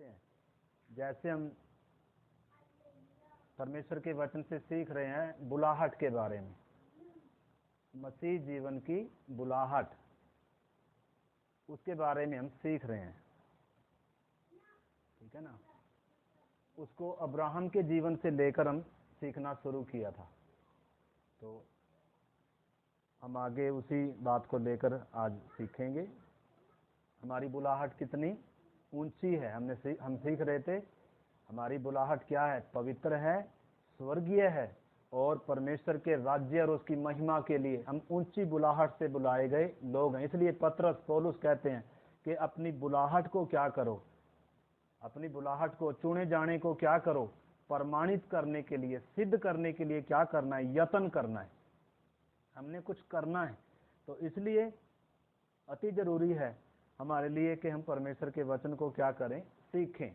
देखते हैं, जैसे हम परमेश्वर के वचन से सीख रहे हैं बुलाहट के बारे में, मसीह जीवन की बुलाहट, उसके बारे में हम सीख रहे हैं। ठीक है ना। उसको अब्राहम के जीवन से लेकर हम सीखना शुरू किया था, तो हम आगे उसी बात को लेकर आज सीखेंगे। हमारी बुलाहट कितनी ऊंची है, हम सीख रहे थे हमारी बुलाहट क्या है, पवित्र है, स्वर्गीय है और परमेश्वर के राज्य और उसकी महिमा के लिए हम ऊंची बुलाहट से बुलाए गए लोग हैं। इसलिए पतरस पौलुस कहते हैं कि अपनी बुलाहट को क्या करो, अपनी बुलाहट को, चुने जाने को क्या करो, प्रमाणित करने के लिए, सिद्ध करने के लिए क्या करना है, यत्न करना है। हमने कुछ करना है। तो इसलिए अति जरूरी है हमारे लिए कि हम परमेश्वर के वचन को क्या करें, सीखें।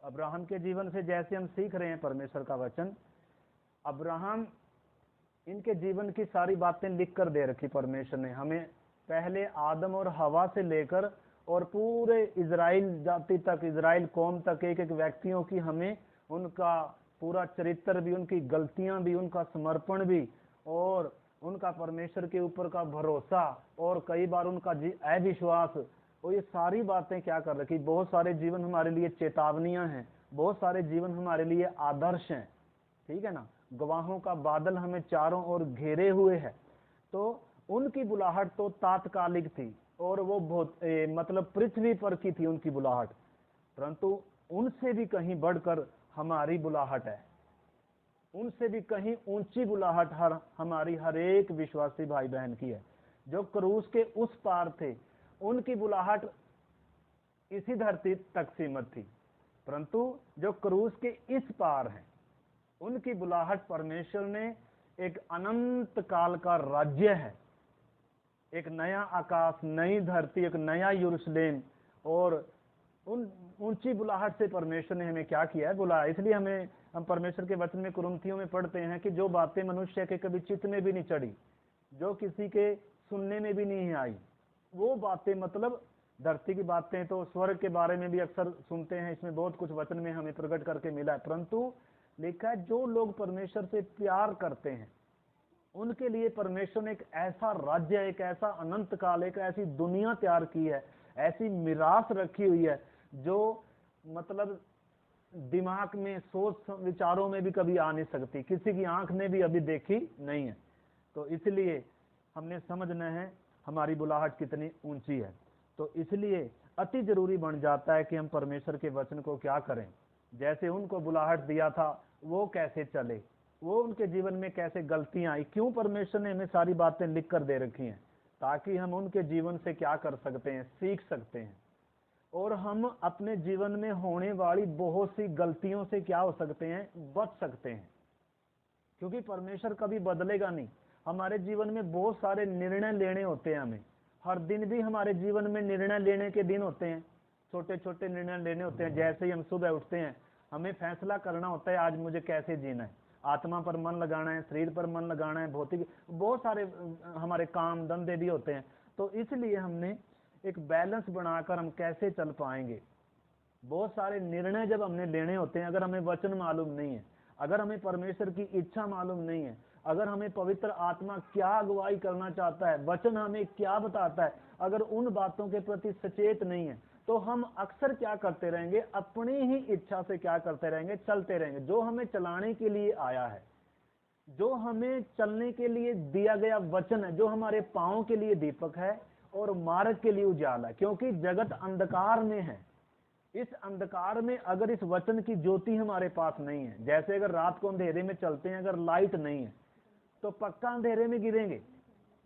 अब्राहम के जीवन से जैसे हम सीख रहे हैं परमेश्वर का वचन, अब्राहम, इनके जीवन की सारी बातें लिख कर दे रखी परमेश्वर ने हमें, पहले आदम और हवा से लेकर और पूरे इजराइल जाति तक, इजराइल कौम तक, एक एक व्यक्तियों की हमें उनका पूरा चरित्र भी, उनकी गलतियां भी, उनका समर्पण भी और उनका परमेश्वर के ऊपर का भरोसा और कई बार उनका अविश्वास, और ये सारी बातें क्या कर रखी। बहुत सारे जीवन हमारे लिए चेतावनियां हैं, बहुत सारे जीवन हमारे लिए आदर्श हैं। ठीक है ना। गवाहों का बादल हमें चारों ओर घेरे हुए है। तो उनकी बुलाहट तो तात्कालिक थी और वो बहुत मतलब पृथ्वी पर की थी उनकी बुलाहट, परंतु उनसे भी कहीं बढ़कर हमारी बुलाहट है, उनसे भी कहीं ऊंची बुलाहट हमारी हर एक विश्वासी भाई बहन की है। जो क्रूस के उस पार थे उनकी बुलाहट इसी धरती तक सीमित थी, परंतु जो क्रूस के इस पार हैं उनकी बुलाहट परमेश्वर ने एक अनंत काल का राज्य है, एक नया आकाश, नई धरती, एक नया यरूशलेम, और उन ऊंची बुलाहट से परमेश्वर ने हमें क्या किया है, बुलाया। इसलिए हम परमेश्वर के वचन में कुरिन्थियों में पढ़ते हैं कि जो बातें मनुष्य के कभी चित्त में भी नहीं चढ़ी, जो किसी के सुनने में भी नहीं आई, वो बातें, मतलब धरती की बातें तो स्वर्ग के बारे में भी अक्सर सुनते हैं, इसमें बहुत कुछ वचन में हमें प्रकट करके मिला है, परंतु लिखा है जो लोग परमेश्वर से प्यार करते हैं उनके लिए परमेश्वर ने एक ऐसा राज्य, एक ऐसा अनंत काल, एक ऐसी दुनिया तैयार की है, ऐसी मिरास रखी हुई है जो मतलब दिमाग में, सोच विचारों में भी कभी आ नहीं सकती, किसी की आंख ने भी अभी देखी नहीं है। तो इसलिए हमने समझना है हमारी बुलाहट कितनी ऊंची है। तो इसलिए अति जरूरी बन जाता है कि हम परमेश्वर के वचन को क्या करें, जैसे उनको बुलाहट दिया था वो कैसे चले, वो उनके जीवन में कैसे गलतियां आई, क्यों परमेश्वर ने हमें सारी बातें लिख कर दे रखी हैं, ताकि हम उनके जीवन से क्या कर सकते हैं, सीख सकते हैं, और हम अपने जीवन में होने वाली बहुत सी गलतियों से क्या हो सकते हैं, बच सकते हैं। क्योंकि परमेश्वर कभी बदलेगा नहीं। हमारे जीवन में बहुत सारे निर्णय लेने होते हैं, हमें हर दिन भी हमारे जीवन में निर्णय लेने के दिन होते हैं, छोटे छोटे निर्णय लेने होते हैं। जैसे ही हम सुबह उठते हैं हमें फैसला करना होता है आज मुझे कैसे जीना है, आत्मा पर मन लगाना है, शरीर पर मन लगाना है, भौतिक बहुत सारे हमारे काम धंधे भी होते हैं। तो इसलिए हमने एक बैलेंस बनाकर हम कैसे चल पाएंगे, बहुत सारे निर्णय जब हमने लेने होते हैं, अगर हमें वचन मालूम नहीं है, अगर हमें परमेश्वर की इच्छा मालूम नहीं है, अगर हमें पवित्र आत्मा क्या अगुवाई करना चाहता है, वचन हमें क्या बताता है, अगर उन बातों के प्रति सचेत नहीं है, तो हम अक्सर क्या करते रहेंगे, अपनी ही इच्छा से क्या करते रहेंगे, चलते रहेंगे। जो हमें चलाने के लिए आया है, जो हमें चलने के लिए दिया गया वचन है, जो हमारे पांव के लिए दीपक है और मार्ग के लिए उजाला है, क्योंकि जगत अंधकार में है। इस अंधकार में अगर इस वचन की ज्योति हमारे पास नहीं है, जैसे अगर रात को अंधेरे में चलते हैं, अगर लाइट नहीं है तो पक्का अंधेरे में गिरेंगे,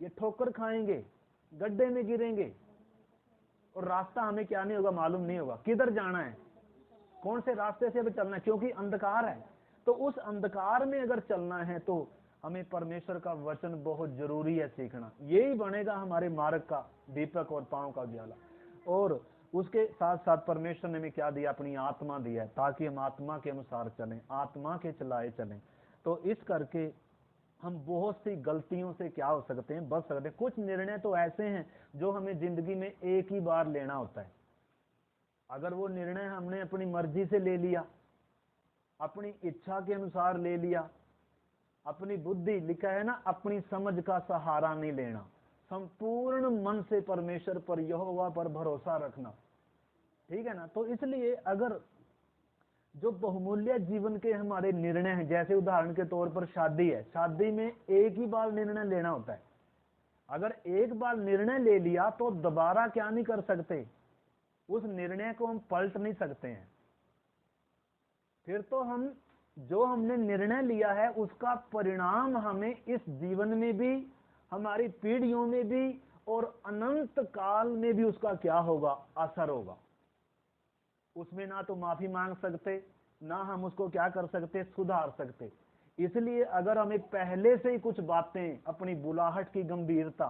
ये ठोकर खाएंगे, गड्ढे में गिरेंगे, और रास्ता हमें क्या नहीं होगा, मालूम नहीं होगा किधर जाना है, कौन से रास्ते से हमें चलना है, क्योंकि अंधकार है। तो उस अंधकार में अगर चलना है तो हमें परमेश्वर का वचन बहुत जरूरी है सीखना, यही बनेगा हमारे मार्ग का दीपक और पांव का उजाला। और उसके साथ साथ परमेश्वर ने हमें क्या दिया, अपनी आत्मा दिया है, ताकि हम आत्मा के अनुसार चलें, आत्मा के चलाए चलें। तो इस करके हम बहुत सी गलतियों से क्या हो सकते हैं, बच सकते हैं। कुछ निर्णय तो ऐसे हैं जो हमें जिंदगी में एक ही बार लेना होता है। अगर वो निर्णय हमने अपनी मर्जी से ले लिया, अपनी इच्छा के अनुसार ले लिया, अपनी बुद्धि, लिखा है ना, अपनी समझ का सहारा नहीं लेना, संपूर्ण मन से परमेश्वर पर, यहोवा पर भरोसा रखना, ठीक है ना। तो इसलिए अगर जो बहुमूल्य जीवन के हमारे निर्णय हैं, जैसे उदाहरण के तौर पर शादी है, शादी में एक ही बार निर्णय लेना होता है। अगर एक बार निर्णय ले लिया तो दोबारा क्या नहीं कर सकते, उस निर्णय को हम पलट नहीं सकते हैं। फिर तो हम जो हमने निर्णय लिया है उसका परिणाम हमें इस जीवन में भी, हमारी पीढ़ियों में भी और अनंत काल में भी उसका क्या होगा, असर होगा। उसमें ना तो माफी मांग सकते, ना हम उसको क्या कर सकते, सुधार सकते। इसलिए अगर हमें पहले से ही कुछ बातें, अपनी बुलाहट की गंभीरता,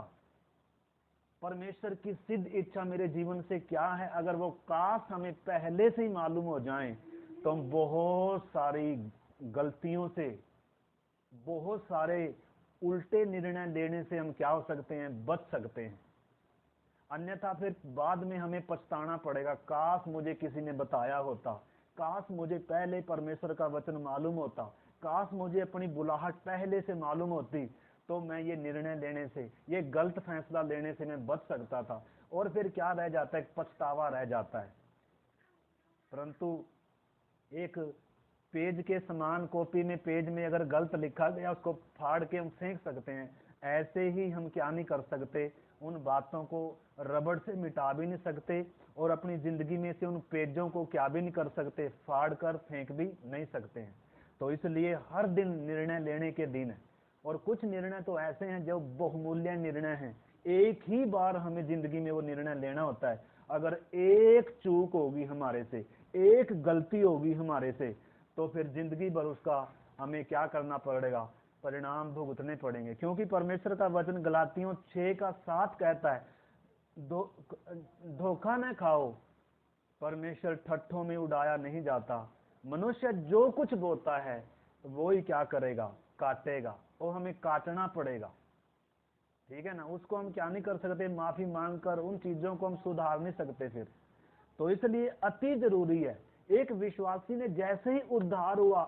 परमेश्वर की सिद्ध इच्छा मेरे जीवन से क्या है, अगर वो काश हमें पहले से ही मालूम हो जाएं, तो हम बहुत सारी गलतियों से, बहुत सारे उल्टे निर्णय लेने से हम क्या हो सकते हैं, बच सकते हैं। अन्यथा फिर बाद में हमें पछताना पड़ेगा, काश मुझे किसी ने बताया होता, काश मुझे पहले परमेश्वर का वचन मालूम होता, काश मुझे अपनी बुलाहट पहले से मालूम होती, तो मैं ये निर्णय लेने से, ये गलत फैसला लेने से मैं बच सकता था। और फिर क्या रह जाता है, पछतावा रह जाता है। परंतु एक पेज के समान, कॉपी में पेज में अगर गलत लिखा गया, उसको फाड़ के हम फेंक सकते हैं। ऐसे ही हम क्या नहीं कर सकते, उन बातों को रबड़ से मिटा भी नहीं सकते, और अपनी जिंदगी में से उन पेजों को क्या भी नहीं कर सकते, फाड़ कर फेंक भी नहीं सकते हैं। तो इसलिए हर दिन निर्णय लेने के दिन है। और कुछ निर्णय तो ऐसे हैं जो बहुमूल्य निर्णय हैं, एक ही बार हमें जिंदगी में वो निर्णय लेना होता है। अगर एक चूक होगी हमारे से, एक गलती होगी हमारे से, तो फिर जिंदगी भर उसका हमें क्या करना पड़ेगा, परिणाम भुगतने पड़ेंगे। क्योंकि परमेश्वर का वचन गलातियों 6:7 कहता है, धोखा न खाओ, परमेश्वर ठट्ठों में उड़ाया नहीं जाता। मनुष्य जो कुछ बोता है वो ही क्या करेगा, काटेगा, और हमें काटना पड़ेगा, ठीक है ना। उसको हम क्या नहीं कर सकते, माफी मांगकर उन चीजों को हम सुधार नहीं सकते फिर। तो इसलिए अति जरूरी है, एक विश्वासी ने जैसे ही उद्धार हुआ,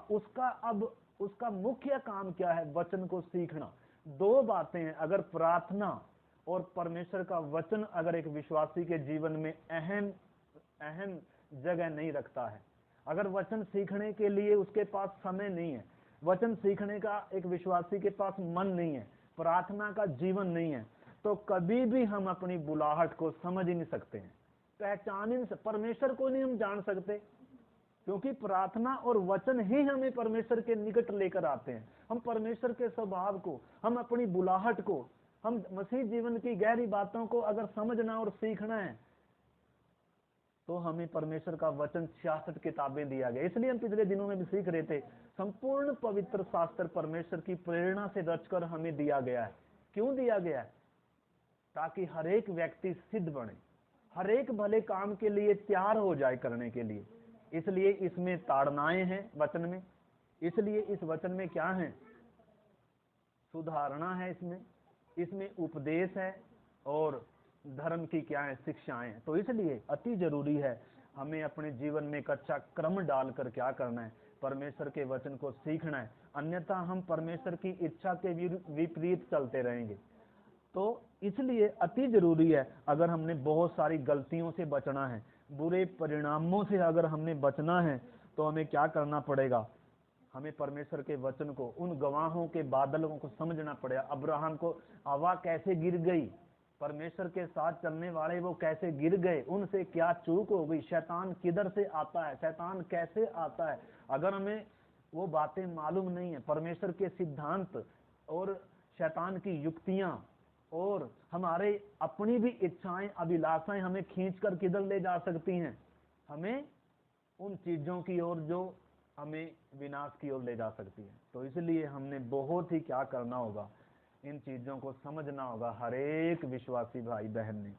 उसका मुख्य काम क्या है, वचन को सीखना। दो बातें हैं, अगर प्रार्थना और परमेश्वर का वचन अगर एक विश्वासी के जीवन में अहम जगह नहीं रखता है, अगर वचन सीखने के लिए उसके पास समय नहीं है, वचन सीखने का एक विश्वासी के पास मन नहीं है, प्रार्थना का जीवन नहीं है, तो कभी भी हम अपनी बुलाहट को समझ ही नहीं सकते हैं, पहचान ही नहीं, परमेश्वर को नहीं हम जान सकते। क्योंकि प्रार्थना और वचन ही हमें परमेश्वर के निकट लेकर आते हैं। हम परमेश्वर के स्वभाव को, हम अपनी बुलाहट को, हम मसीह जीवन की गहरी बातों को अगर समझना और सीखना है, तो हमें परमेश्वर का वचन 66 किताबें दिया गया। इसलिए हम पिछले दिनों में भी सीख रहे थे, संपूर्ण पवित्र शास्त्र परमेश्वर की प्रेरणा से रचकर हमें दिया गया है। क्यों दिया गया है? ताकि हर एक व्यक्ति सिद्ध बने, हर एक भले काम के लिए तैयार हो जाए करने के लिए। इसलिए इसमें ताड़नाएं हैं वचन में, इसलिए इस वचन में क्या है, सुधारना है, इसमें उपदेश है, और धर्म की क्या है, शिक्षाएं। तो इसलिए अति जरूरी है हमें अपने जीवन में एक अच्छा क्रम डालकर क्या करना है, परमेश्वर के वचन को सीखना है। अन्यथा हम परमेश्वर की इच्छा के विपरीत चलते रहेंगे। तो इसलिए अति जरूरी है, अगर हमने बहुत सारी गलतियों से बचना है, बुरे परिणामों से अगर हमने बचना है, तो हमें क्या करना पड़ेगा, हमें परमेश्वर के वचन को, उन गवाहों के बादलों को समझना पड़ेगा। अब्राहम को हवा कैसे गिर गई, परमेश्वर के साथ चलने वाले वो कैसे गिर गए, उनसे क्या चूक हो गई, शैतान किधर से आता है, शैतान कैसे आता है, अगर हमें वो बातें मालूम नहीं है, परमेश्वर के सिद्धांत और शैतान की युक्तियां और हमारे अपनी भी इच्छाएं, अभिलाषाएं हमें खींचकर किधर ले जा सकती हैं, हमें उन चीजों की ओर जो हमें विनाश की ओर ले जा सकती है। तो इसलिए हमने बहुत ही क्या करना होगा, इन चीजों को समझना होगा, हर एक विश्वासी भाई बहन ने।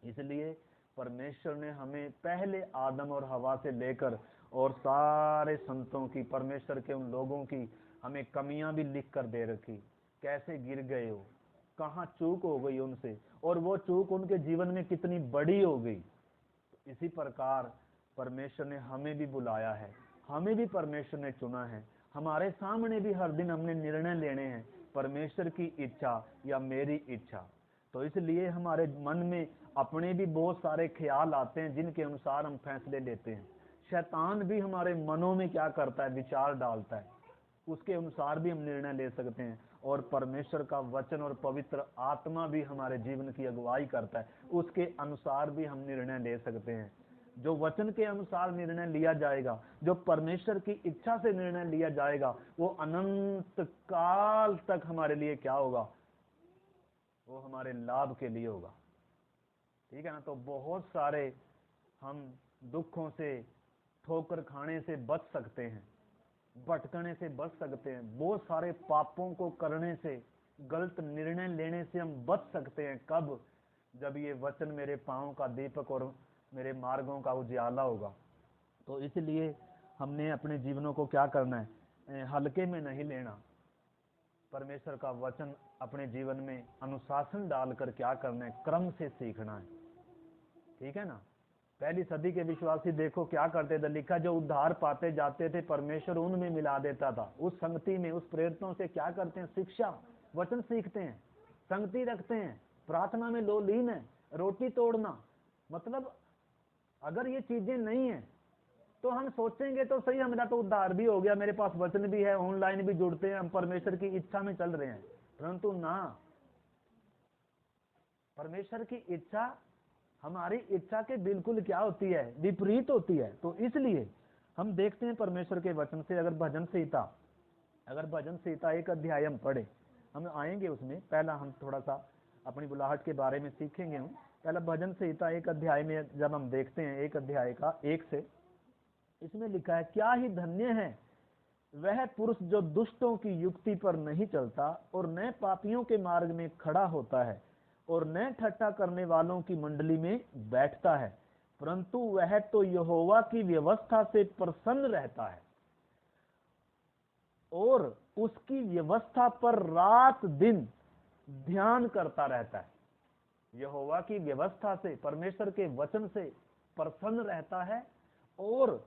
इसलिए परमेश्वर ने हमें पहले आदम और हवा से लेकर और सारे संतों की, परमेश्वर के उन लोगों की हमें कमियां भी लिख कर दे रखी, कैसे गिर गए हो, कहाँ चूक हो गई उनसे, और वो चूक उनके जीवन में कितनी बड़ी हो गई। इसी प्रकार परमेश्वर ने हमें भी बुलाया है, हमें भी परमेश्वर ने चुना है। हमारे सामने भी हर दिन हमने निर्णय लेने हैं, परमेश्वर की इच्छा या मेरी इच्छा। तो इसलिए हमारे मन में अपने भी बहुत सारे ख्याल आते हैं जिनके अनुसार हम फैसले लेते हैं। शैतान भी हमारे मनों में क्या करता है, विचार डालता है, उसके अनुसार भी हम निर्णय ले सकते हैं। और परमेश्वर का वचन और पवित्र आत्मा भी हमारे जीवन की अगुवाई करता है, उसके अनुसार भी हम निर्णय ले सकते हैं। जो वचन के अनुसार निर्णय लिया जाएगा, जो परमेश्वर की इच्छा से निर्णय लिया जाएगा, वो अनंत काल तक हमारे लिए क्या होगा, वो हमारे लाभ के लिए होगा। ठीक है ना। तो बहुत सारे हम दुखों से, ठोकर खाने से बच सकते हैं, भटकने से बच सकते हैं, बहुत सारे पापों को करने से, गलत निर्णय लेने से हम बच सकते हैं। कब? जब ये वचन मेरे पांव का दीपक और मेरे मार्गों का उजियाला होगा। तो इसलिए हमने अपने जीवनों को क्या करना है, हल्के में नहीं लेना। परमेश्वर का वचन अपने जीवन में अनुशासन डालकर क्या करना है, क्रम से सीखना है। ठीक है ना। पहली सदी के विश्वासी देखो क्या करते थे, लिखा जो उद्धार पाते जाते थे परमेश्वर उनमें मिला देता था। उस संगति में, उस प्रेरितों से क्या करते हैं, शिक्षा, वचन सीखते हैं, संगति रखते हैं, प्रार्थना में लोलीन है, रोटी तोड़ना। मतलब अगर ये चीजें नहीं है तो हम सोचेंगे तो सही, हमारा तो उद्धार भी हो गया, मेरे पास वचन भी है, ऑनलाइन भी जुड़ते हैं, हम परमेश्वर की इच्छा में चल रहे हैं। परंतु ना, परमेश्वर की इच्छा हमारी इच्छा के बिल्कुल क्या होती है, विपरीत होती है। तो इसलिए हम देखते हैं परमेश्वर के वचन से, अगर भजन संहिता एक अध्याय हम पढ़े, हम आएंगे उसमें। पहला हम थोड़ा सा अपनी बुलाहट के बारे में सीखेंगे। हम पहला भजन संहिता एक अध्याय में जब हम देखते हैं, एक अध्याय का 1 से, इसमें लिखा है, क्या ही धन्य है वह पुरुष जो दुष्टों की युक्ति पर नहीं चलता और न पापियों के मार्ग में खड़ा होता है और न ठट्ठा करने वालों की मंडली में बैठता है, परंतु वह तो यहोवा की व्यवस्था से प्रसन्न रहता है और उसकी व्यवस्था पर रात दिन ध्यान करता रहता है। यहोवा की व्यवस्था से, परमेश्वर के वचन से प्रसन्न रहता है और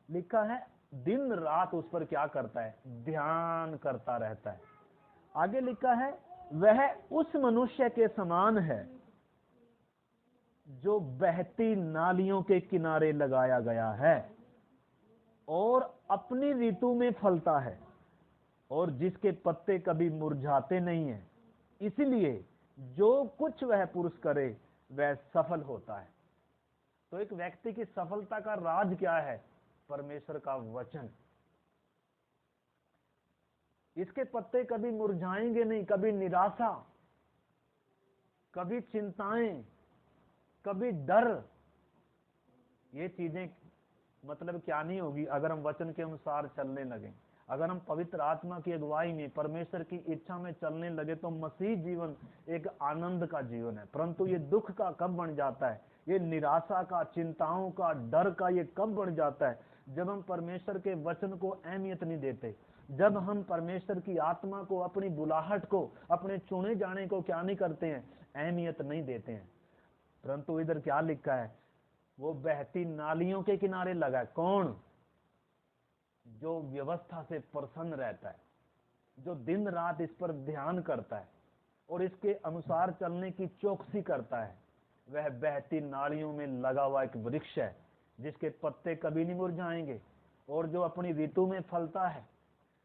लिखा है दिन रात उस पर क्या करता है, ध्यान करता रहता है। आगे लिखा है, वह उस मनुष्य के समान है जो बहती नालियों के किनारे लगाया गया है और अपनी ऋतु में फलता है और जिसके पत्ते कभी मुरझाते नहीं हैं, इसलिए जो कुछ वह पुरुष करे वह सफल होता है। तो एक व्यक्ति की सफलता का राज क्या है, परमेश्वर का वचन। इसके पत्ते कभी मुरझाएंगे नहीं, कभी निराशा, कभी चिंताएं, कभी डर, ये चीजें मतलब क्या नहीं होगी अगर हम वचन के अनुसार चलने लगे। अगर हम पवित्र आत्मा की अगुवाई में, परमेश्वर की इच्छा में चलने लगे तो मसीह जीवन एक आनंद का जीवन है। परंतु ये दुख का कब बन जाता है, ये निराशा का, चिंताओं का, डर का ये कब बन जाता है, जब हम परमेश्वर के वचन को अहमियत नहीं देते, जब हम परमेश्वर की आत्मा को, अपनी बुलाहट को, अपने चुने जाने को क्या नहीं करते हैं, अहमियत नहीं देते हैं। परंतु इधर क्या लिखा है, वो बहती नालियों के किनारे लगा है। कौन? जो व्यवस्था से प्रसन्न रहता है, जो दिन रात इस पर ध्यान करता है और इसके अनुसार चलने की चौकसी करता है, वह बहती नालियों में लगा हुआ एक वृक्ष है जिसके पत्ते कभी नहीं मुरझाएंगे और जो अपनी ऋतु में फलता है।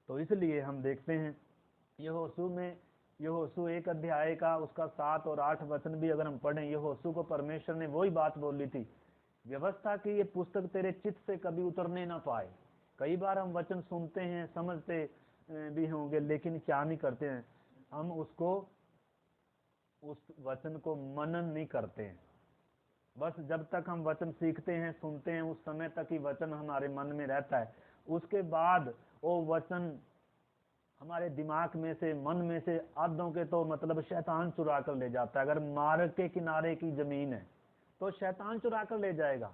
तो इसलिए हम देखते हैं यहोशू एक अध्याय का उसका 7 और 8 वचन भी अगर हम पढ़ें, यहोशू को परमेश्वर ने वही बात बोली थी, व्यवस्था की ये पुस्तक तेरे चित्त से कभी उतरने ना पाए। कई बार हम वचन सुनते हैं, समझते भी होंगे, लेकिन क्या नहीं करते हैं, हम उस वचन को मनन नहीं करते हैं। बस जब तक हम वचन सीखते हैं, सुनते हैं, उस समय तक ही वचन हमारे मन में रहता है। उसके बाद वो वचन हमारे दिमाग में से, मन में से आधों के तो मतलब शैतान चुरा कर ले जाता है। अगर मार्ग के किनारे की जमीन है तो शैतान चुरा कर ले जाएगा।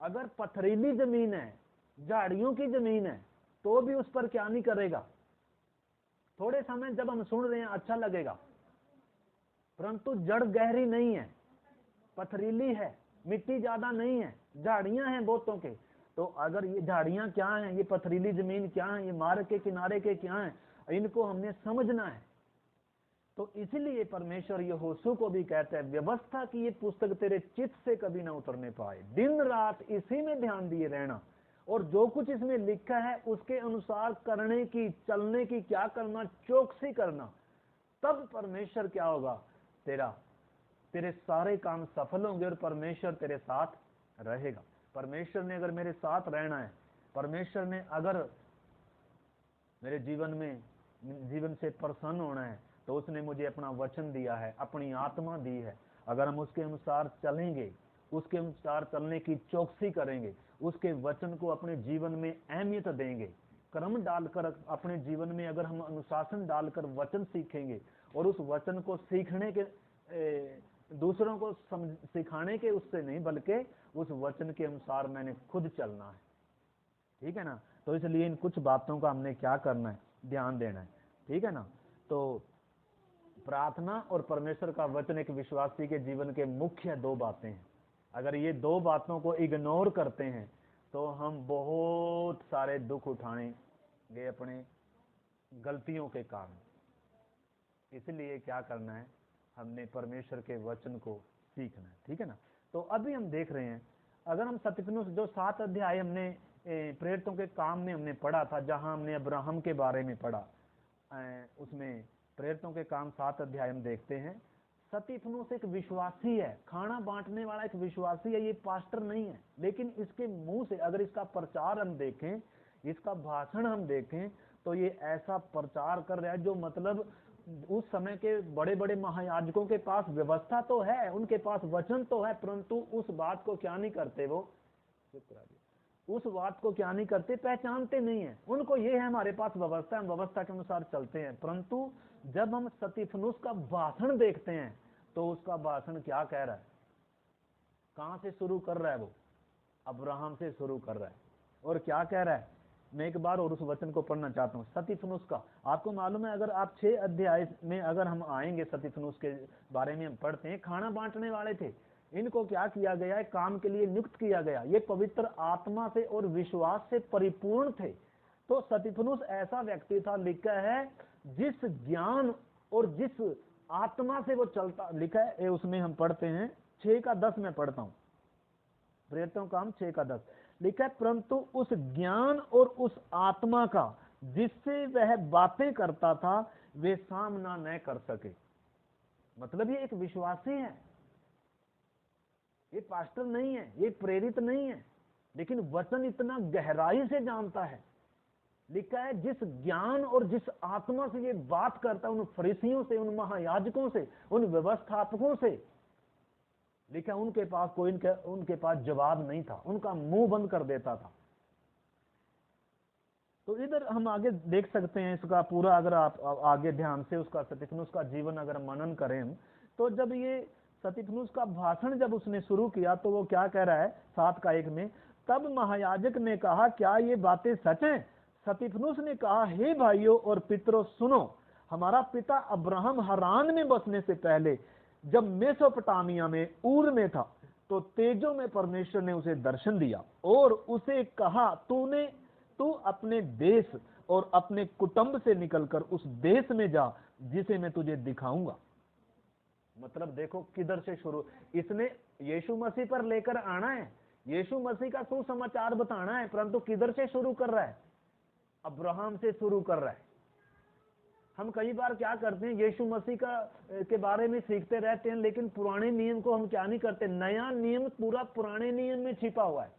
अगर पथरीली जमीन है, झाड़ियों की जमीन है, तो भी उस पर क्या नहीं करेगा। थोड़े समय जब हम सुन रहे हैं अच्छा लगेगा, परंतु जड़ गहरी नहीं है, पथरीली है, मिट्टी ज्यादा नहीं है, झाड़ियां हैं बहुतों के। तो अगर ये झाड़ियां क्या हैं, ये पथरीली जमीन क्या है, ये मार्ग के किनारे के क्या हैं, इनको हमने समझना है। तो इसलिए परमेश्वर यहोशू को भी कहता है, व्यवस्था की ये पुस्तक तेरे चित्त से कभी ना उतरने पाए, दिन रात इसी में ध्यान दिए रहना, और जो कुछ इसमें लिखा है उसके अनुसार करने की, चलने की, क्या करना, चौकसी करना। तब परमेश्वर क्या होगा, तेरे सारे काम सफल होंगे और परमेश्वर तेरे साथ रहेगा। परमेश्वर ने अगर मेरे साथ रहना है, परमेश्वर ने अगर मेरे जीवन से प्रसन्न होना है, तो उसने मुझे अपना वचन दिया है, अपनी आत्मा दी है। अगर हम उसके अनुसार चलेंगे, उसके अनुसार चलने की चौकसी करेंगे, उसके वचन को अपने जीवन में अहमियत देंगे, क्रम डालकर अपने जीवन में अगर हम अनुशासन डालकर वचन सीखेंगे, और उस वचन को सीखने के दूसरों को सिखाने के उससे नहीं, बल्कि उस वचन के अनुसार मैंने खुद चलना है। ठीक है ना। तो इसलिए इन कुछ बातों का हमने क्या करना है, ध्यान देना है। ठीक है ना। तो प्रार्थना और परमेश्वर का वचन एक विश्वासी के जीवन के मुख्य दो बातें हैं। अगर ये दो बातों को इग्नोर करते हैं तो हम बहुत सारे दुख उठाएंगे अपने गलतियों के कारण। इसलिए क्या करना है, हमने परमेश्वर के वचन को सीखना है। ठीक है ना। तो अभी हम देख रहे हैं, अगर हम सतिफनुस जो 7 अध्याय हमने प्रेरितों के काम में हमने पढ़ा था, जहां हमने अब्राहम के बारे में पढ़ा, उसमें प्रेरितों के काम 7 अध्याय हम देखते हैं। सतिफनुस एक विश्वासी है, खाना बांटने वाला एक विश्वासी है, ये पास्टर नहीं है। लेकिन इसके मुंह से अगर इसका प्रचार हम देखें, इसका भाषण हम देखें, तो ये ऐसा प्रचार कर रहा है जो मतलब उस समय के बड़े बड़े महायाजकों के पास व्यवस्था तो है, उनके पास वचन तो है, परंतु उस बात को क्या नहीं करते, वो उस बात को क्या नहीं करते, पहचानते नहीं है। उनको ये है हमारे पास व्यवस्था, हम व्यवस्था के अनुसार चलते हैं। परंतु जब हम सतिफनुस का भाषण देखते हैं तो उसका भाषण क्या कह रहा है, कहां से शुरू कर रहा है, वो अब्राहम से शुरू कर रहा है। और क्या कह रहा है, मैं एक बार और उस वचन को पढ़ना चाहता हूँ। सतिफनुस का आपको मालूम है, अगर आप 6 अध्याय में अगर हम आएंगे, सतिफनुस के बारे में हम पढ़ते हैं, खाना बांटने वाले थे, इनको क्या किया गया है, काम के लिए नियुक्त किया गया। ये पवित्र आत्मा से और विश्वास से परिपूर्ण थे। तो सतिफनुस ऐसा व्यक्ति था, लिखा है, जिस ज्ञान और जिस आत्मा से वो चलता, लिखा है उसमें हम पढ़ते हैं 6 का 10 में पढ़ता हूं, प्रेरितों काम 6 का 10 लिखा है, परंतु उस ज्ञान और उस आत्मा का जिससे वह बातें करता था, वे सामना न कर सके। मतलब ये एक विश्वासी है, ये पास्टर नहीं है, ये प्रेरित नहीं है, लेकिन वचन इतना गहराई से जानता है। लिखा है, जिस ज्ञान और जिस आत्मा से ये बात करता है, उन फरीसियों से, उन महायाजकों से, उन व्यवस्थापकों से, लिखा उनके पास कोई उनके पास जवाब नहीं था, उनका मुंह बंद कर देता था। तो इधर हम आगे देख सकते हैं इसका पूरा, अगर आप आगे ध्यान से उसका सतिफनुस का जीवन अगर मनन करें, तो जब ये सतिफनुस का भाषण जब उसने शुरू किया, तो वो क्या कह रहा है 7 का 1 में, तब महायाजक ने कहा, क्या ये बातें सच हैं? सतिफनुस ने कहा, हे भाइयों और पितरों सुनो, हमारा पिता अब्राहम हरान में बसने से पहले जब मेसोपोटामिया में ऊर में था, तो तेजो में परमेश्वर ने उसे दर्शन दिया और उसे कहा, तू अपने देश और अपने कुटुंब से निकलकर उस देश में जा जिसे मैं तुझे दिखाऊंगा। मतलब देखो किधर से शुरू, इसने यीशु मसीह पर लेकर आना है, यीशु मसीह का सुसमाचार बताना है, परंतु किधर से शुरू कर रहा है, अब्राहम से शुरू कर रहा है। हम कई बार क्या करते हैं, यीशु मसीह के बारे में सीखते रहते हैं, लेकिन पुराने नियम को हम क्या नहीं करते, नया नियम पूरा पुराने नियम में छिपा हुआ है।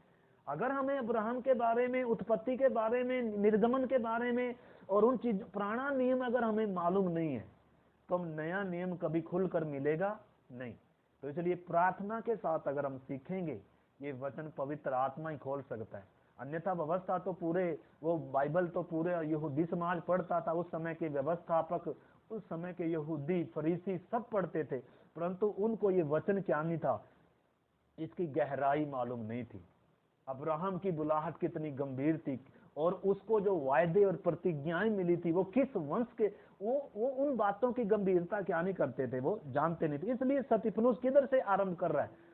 अगर हमें अब्राहम के बारे में, उत्पत्ति के बारे में, निर्गमन के बारे में और उन चीज पुराना नियम अगर हमें मालूम नहीं है, तो हम नया नियम कभी खुलकर मिलेगा नहीं। तो इसलिए प्रार्थना के साथ अगर हम सीखेंगे, ये वचन पवित्र आत्मा ही खोल सकता है। अन्यथा व्यवस्था तो पूरे, वो बाइबल तो पूरे यहूदी समाज पढ़ता था, उस समय के व्यवस्थापक, उस समय के यहूदी फरीसी सब पढ़ते थे, परंतु उनको ये वचन क्या नहीं था, इसकी गहराई मालूम नहीं थी। अब्राहम की बुलाहट कितनी गंभीर थी, और उसको जो वायदे और प्रतिज्ञाएं मिली थी, वो किस वंश के, वो उन बातों की गंभीरता क्या नहीं करते थे, वो जानते नहीं थे। इसलिए सतिफनुस किधर से आरंभ कर रहा है,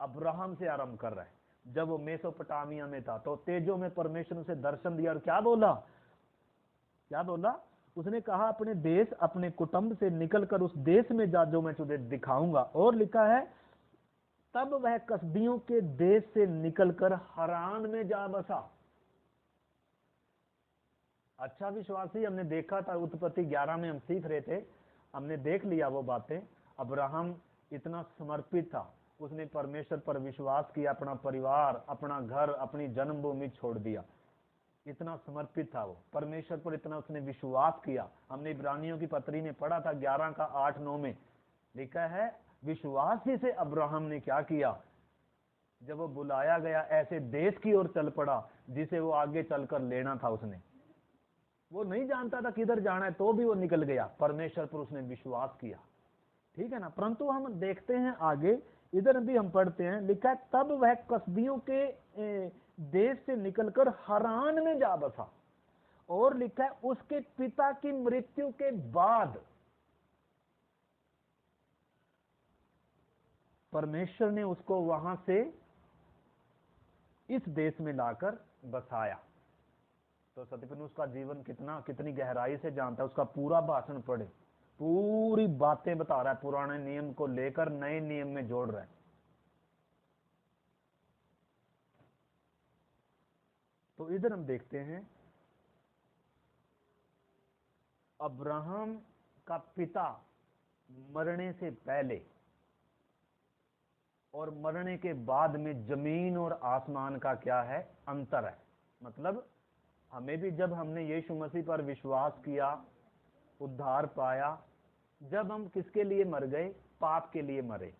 अब्राहम से आरंभ कर रहा है। जब वो मेसोपोटामिया में था तो तेजो में परमेश्वर उसे दर्शन दिया और क्या बोला, क्या बोला? उसने कहा अपने देश अपने कुटुंब से निकलकर उस देश में जा जो मैं तुझे दिखाऊंगा। और लिखा है तब वह कसदियों के देश से निकलकर हरान में जा बसा। अच्छा विश्वासी, हमने देखा था उत्पत्ति 11 में हम सीख रहे थे, हमने देख लिया वो बातें। अब्राहम इतना समर्पित था, उसने परमेश्वर पर विश्वास किया, अपना परिवार, अपना घर, अपनी जन्मभूमि छोड़ दिया। इतना समर्पित था वो परमेश्वर पर, इतना उसने विश्वास किया। हमने इब्रानियों की पत्री में पढ़ा था 11 का 8-9 में लिखा है विश्वास ही से अब्राहम ने क्या किया, जब वो बुलाया गया ऐसे देश की ओर चल पड़ा जिसे वो आगे चलकर लेना था। उसने, वो नहीं जानता था किधर जाना है, तो भी वो निकल गया, परमेश्वर पर उसने विश्वास किया। ठीक है ना। परंतु हम देखते हैं आगे, इधर भी हम पढ़ते हैं, लिखा है तब वह कसदियों के देश से निकलकर हरान में जा बसा। और लिखा है उसके पिता की मृत्यु के बाद परमेश्वर ने उसको वहां से इस देश में लाकर बसाया। तो सत्यपन उसका जीवन कितनी गहराई से जानता है, उसका पूरा भाषण पढ़े, पूरी बातें बता रहा है, पुराने नियम को लेकर नए नियम में जोड़ रहा है। तो इधर हम देखते हैं अब्राहम का पिता मरने से पहले और मरने के बाद में जमीन और आसमान का क्या है, अंतर है। मतलब हमें भी जब हमने यीशु मसीह पर विश्वास किया, उद्धार पाया, जब हम किसके लिए मर गए, पाप के लिए मरे।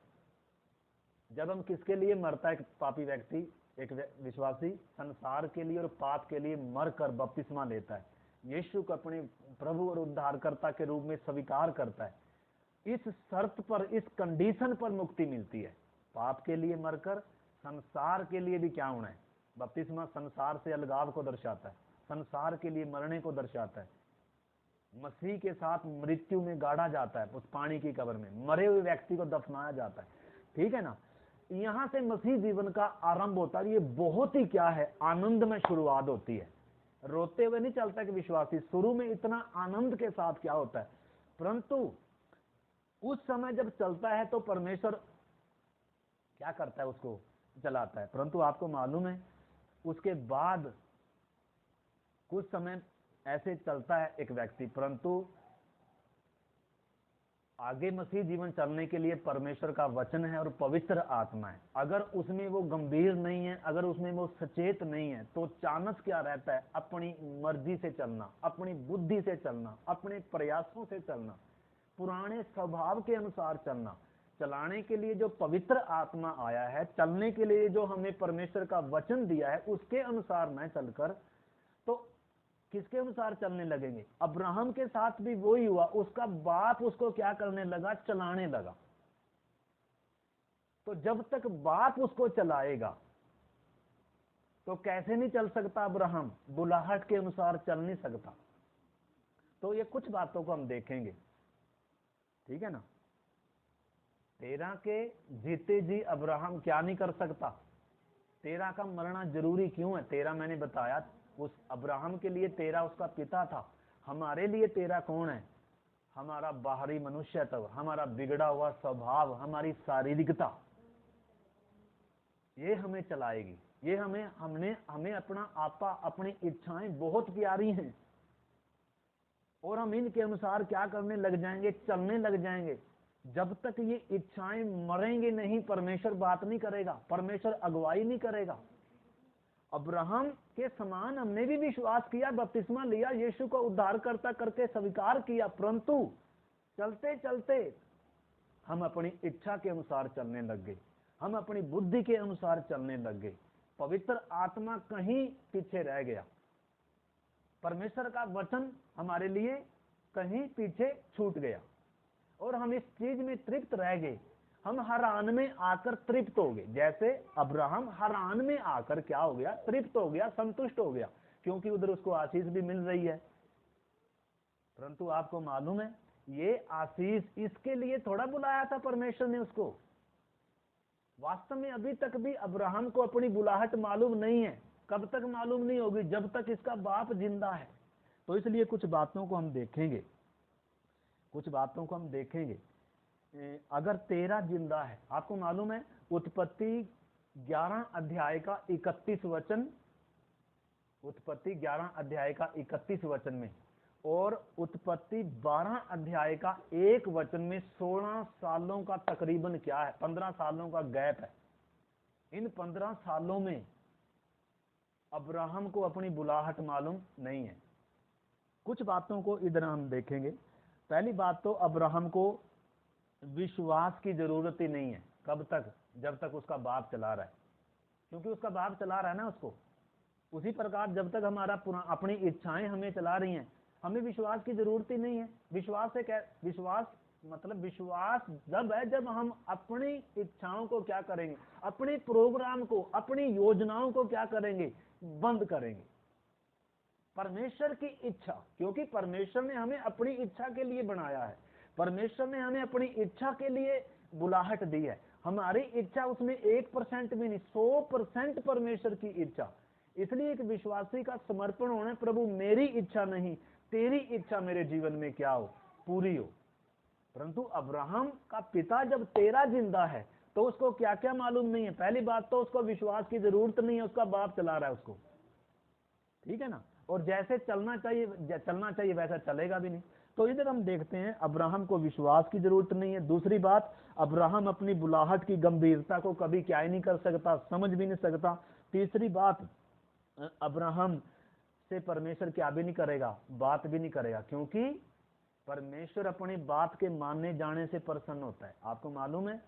जब हम किसके लिए मरता है पापी व्यक्ति, एक विश्वासी संसार के लिए और पाप के लिए मरकर बपतिस्मा लेता है, यीशु को अपने प्रभु और उद्धारकर्ता के रूप में स्वीकार करता है। इस शर्त पर, इस कंडीशन पर मुक्ति मिलती है, पाप के लिए मरकर संसार के लिए भी क्या होना है। बपतिस्मा संसार से अलगाव को दर्शाता है, संसार के लिए मरने को दर्शाता है। मसीह के साथ मृत्यु में गाड़ा जाता है, उस पानी की कब्र में मरे हुए व्यक्ति को दफनाया जाता है। ठीक है ना। यहां से मसीह जीवन का आरंभ होता है। ये बहुत ही क्या है, आनंद में शुरुआत होती है। रोते हुए नहीं चलता कि विश्वासी, शुरू में इतना आनंद के साथ क्या होता है, परंतु उस समय जब चलता है तो परमेश्वर क्या करता है, उसको चलाता है। परंतु आपको मालूम है उसके बाद कुछ समय ऐसे चलता है एक व्यक्ति, परंतु आगे मसीह जीवन चलने के लिए परमेश्वर का वचन है और पवित्र आत्मा है। अगर उसमें वो गंभीर नहीं है, अगर उसमें वो सचेत नहीं है, तो चांस क्या रहता है, अपनी मर्जी से चलना, अपनी बुद्धि से चलना, अपने प्रयासों से चलना, पुराने स्वभाव के अनुसार चलना। चलाने के लिए जो पवित्र आत्मा आया है, चलने के लिए जो हमें परमेश्वर का वचन दिया है, उसके अनुसार न चलकर तो किसके अनुसार चलने लगेंगे। अब्राहम के साथ भी वही हुआ, उसका बाप उसको क्या करने लगा, चलाने लगा। तो जब तक बाप उसको चलाएगा तो कैसे नहीं चल सकता अब्राहम, बुलाहट के अनुसार चल नहीं सकता। तो ये कुछ बातों को हम देखेंगे। ठीक है ना। तेरह के जीते जी अब्राहम क्या नहीं कर सकता, तेरह का मरना जरूरी क्यों है। तेरह मैंने बताया, उस अब्राहम के लिए तेरह उसका पिता था, हमारे लिए तेरह कौन है, हमारा बाहरी मनुष्यत्व, हमारा बिगड़ा हुआ स्वभाव, हमारी शारीरिकता, ये हमें चलाएगी। ये हमें अपना आपा, अपनी इच्छाएं बहुत प्यारी हैं और हम इनके अनुसार क्या करने लग जाएंगे, चलने लग जाएंगे। जब तक ये इच्छाएं मरेंगे नहीं, परमेश्वर बात नहीं करेगा, परमेश्वर अगुवाई नहीं करेगा। अब्राहम के समान हमने भी विश्वास किया, बपतिस्मा लिया, यीशु को उद्धारकर्ता करके स्वीकार किया, परंतु चलते चलते हम अपनी इच्छा के अनुसार चलने लग गए, हम अपनी बुद्धि के अनुसार चलने लग गए। पवित्र आत्मा कहीं पीछे रह गया, परमेश्वर का वचन हमारे लिए कहीं पीछे छूट गया और हम इस चीज में तृप्त रह गए। हम हरान में आकर तृप्त हो गए, जैसे अब्राहम हरान में आकर क्या हो गया, तृप्त हो गया, संतुष्ट हो गया, क्योंकि उधर उसको आशीष भी मिल रही है। परंतु आपको मालूम है, ये आशीष इसके लिए थोड़ा बुलाया था परमेश्वर ने उसको, वास्तव में अभी तक भी अब्राहम को अपनी बुलाहट मालूम नहीं है। कब तक मालूम नहीं होगी? जब तक इसका बाप जिंदा है। तो इसलिए कुछ बातों को हम देखेंगे, कुछ बातों को हम देखेंगे। अगर तेरा जिंदा है, आपको मालूम है उत्पत्ति 11 अध्याय का 31 वचन, उत्पत्ति 11 अध्याय का 31 वचन में और उत्पत्ति 12 अध्याय का 1 वचन में 16 सालों का तकरीबन क्या है, 15 सालों का गैप है। इन 15 सालों में अब्राहम को अपनी बुलाहट मालूम नहीं है। कुछ बातों को इधर हम देखेंगे। पहली बात तो अब्राहम को विश्वास की जरूरत ही नहीं है। कब तक? जब तक उसका बाप चला रहा है, क्योंकि उसका बाप चला रहा है ना उसको। उसी प्रकार जब तक हमारा अपनी इच्छाएं हमें चला रही हैं, हमें विश्वास की जरूरत ही नहीं है। विश्वास से क्या? विश्वास मतलब विश्वास जब है जब हम अपनी इच्छाओं को क्या करेंगे, अपने प्रोग्राम को, अपनी योजनाओं को क्या करेंगे, बंद करेंगे। परमेश्वर की इच्छा, क्योंकि परमेश्वर ने हमें अपनी इच्छा के लिए बनाया है, परमेश्वर ने हमें अपनी इच्छा के लिए बुलाहट दी है। हमारी इच्छा उसमें 1% भी नहीं, 100% परमेश्वर की इच्छा। इसलिए एक विश्वासी का समर्पण होना, प्रभु मेरी इच्छा नहीं, तेरी इच्छा मेरे जीवन में क्या हो, पूरी हो। परंतु अब्राहम का पिता जब तेरा जिंदा है तो उसको क्या क्या मालूम नहीं है। पहली बात तो उसको विश्वास की जरूरत नहीं है, उसका बाप चला रहा है उसको, ठीक है ना। और जैसे चलना चाहिए वैसा चलेगा भी नहीं। तो इधर हम देखते हैं अब्राहम को विश्वास की जरूरत नहीं है। दूसरी बात, अब्राहम अपनी बुलाहट की गंभीरता को कभी क्या ही नहीं कर सकता, समझ भी नहीं सकता। तीसरी बात, अब्राहम से परमेश्वर क्या भी नहीं करेगा, बात भी नहीं करेगा, क्योंकि परमेश्वर अपनी बात के मानने जाने से प्रसन्न होता है। आपको मालूम है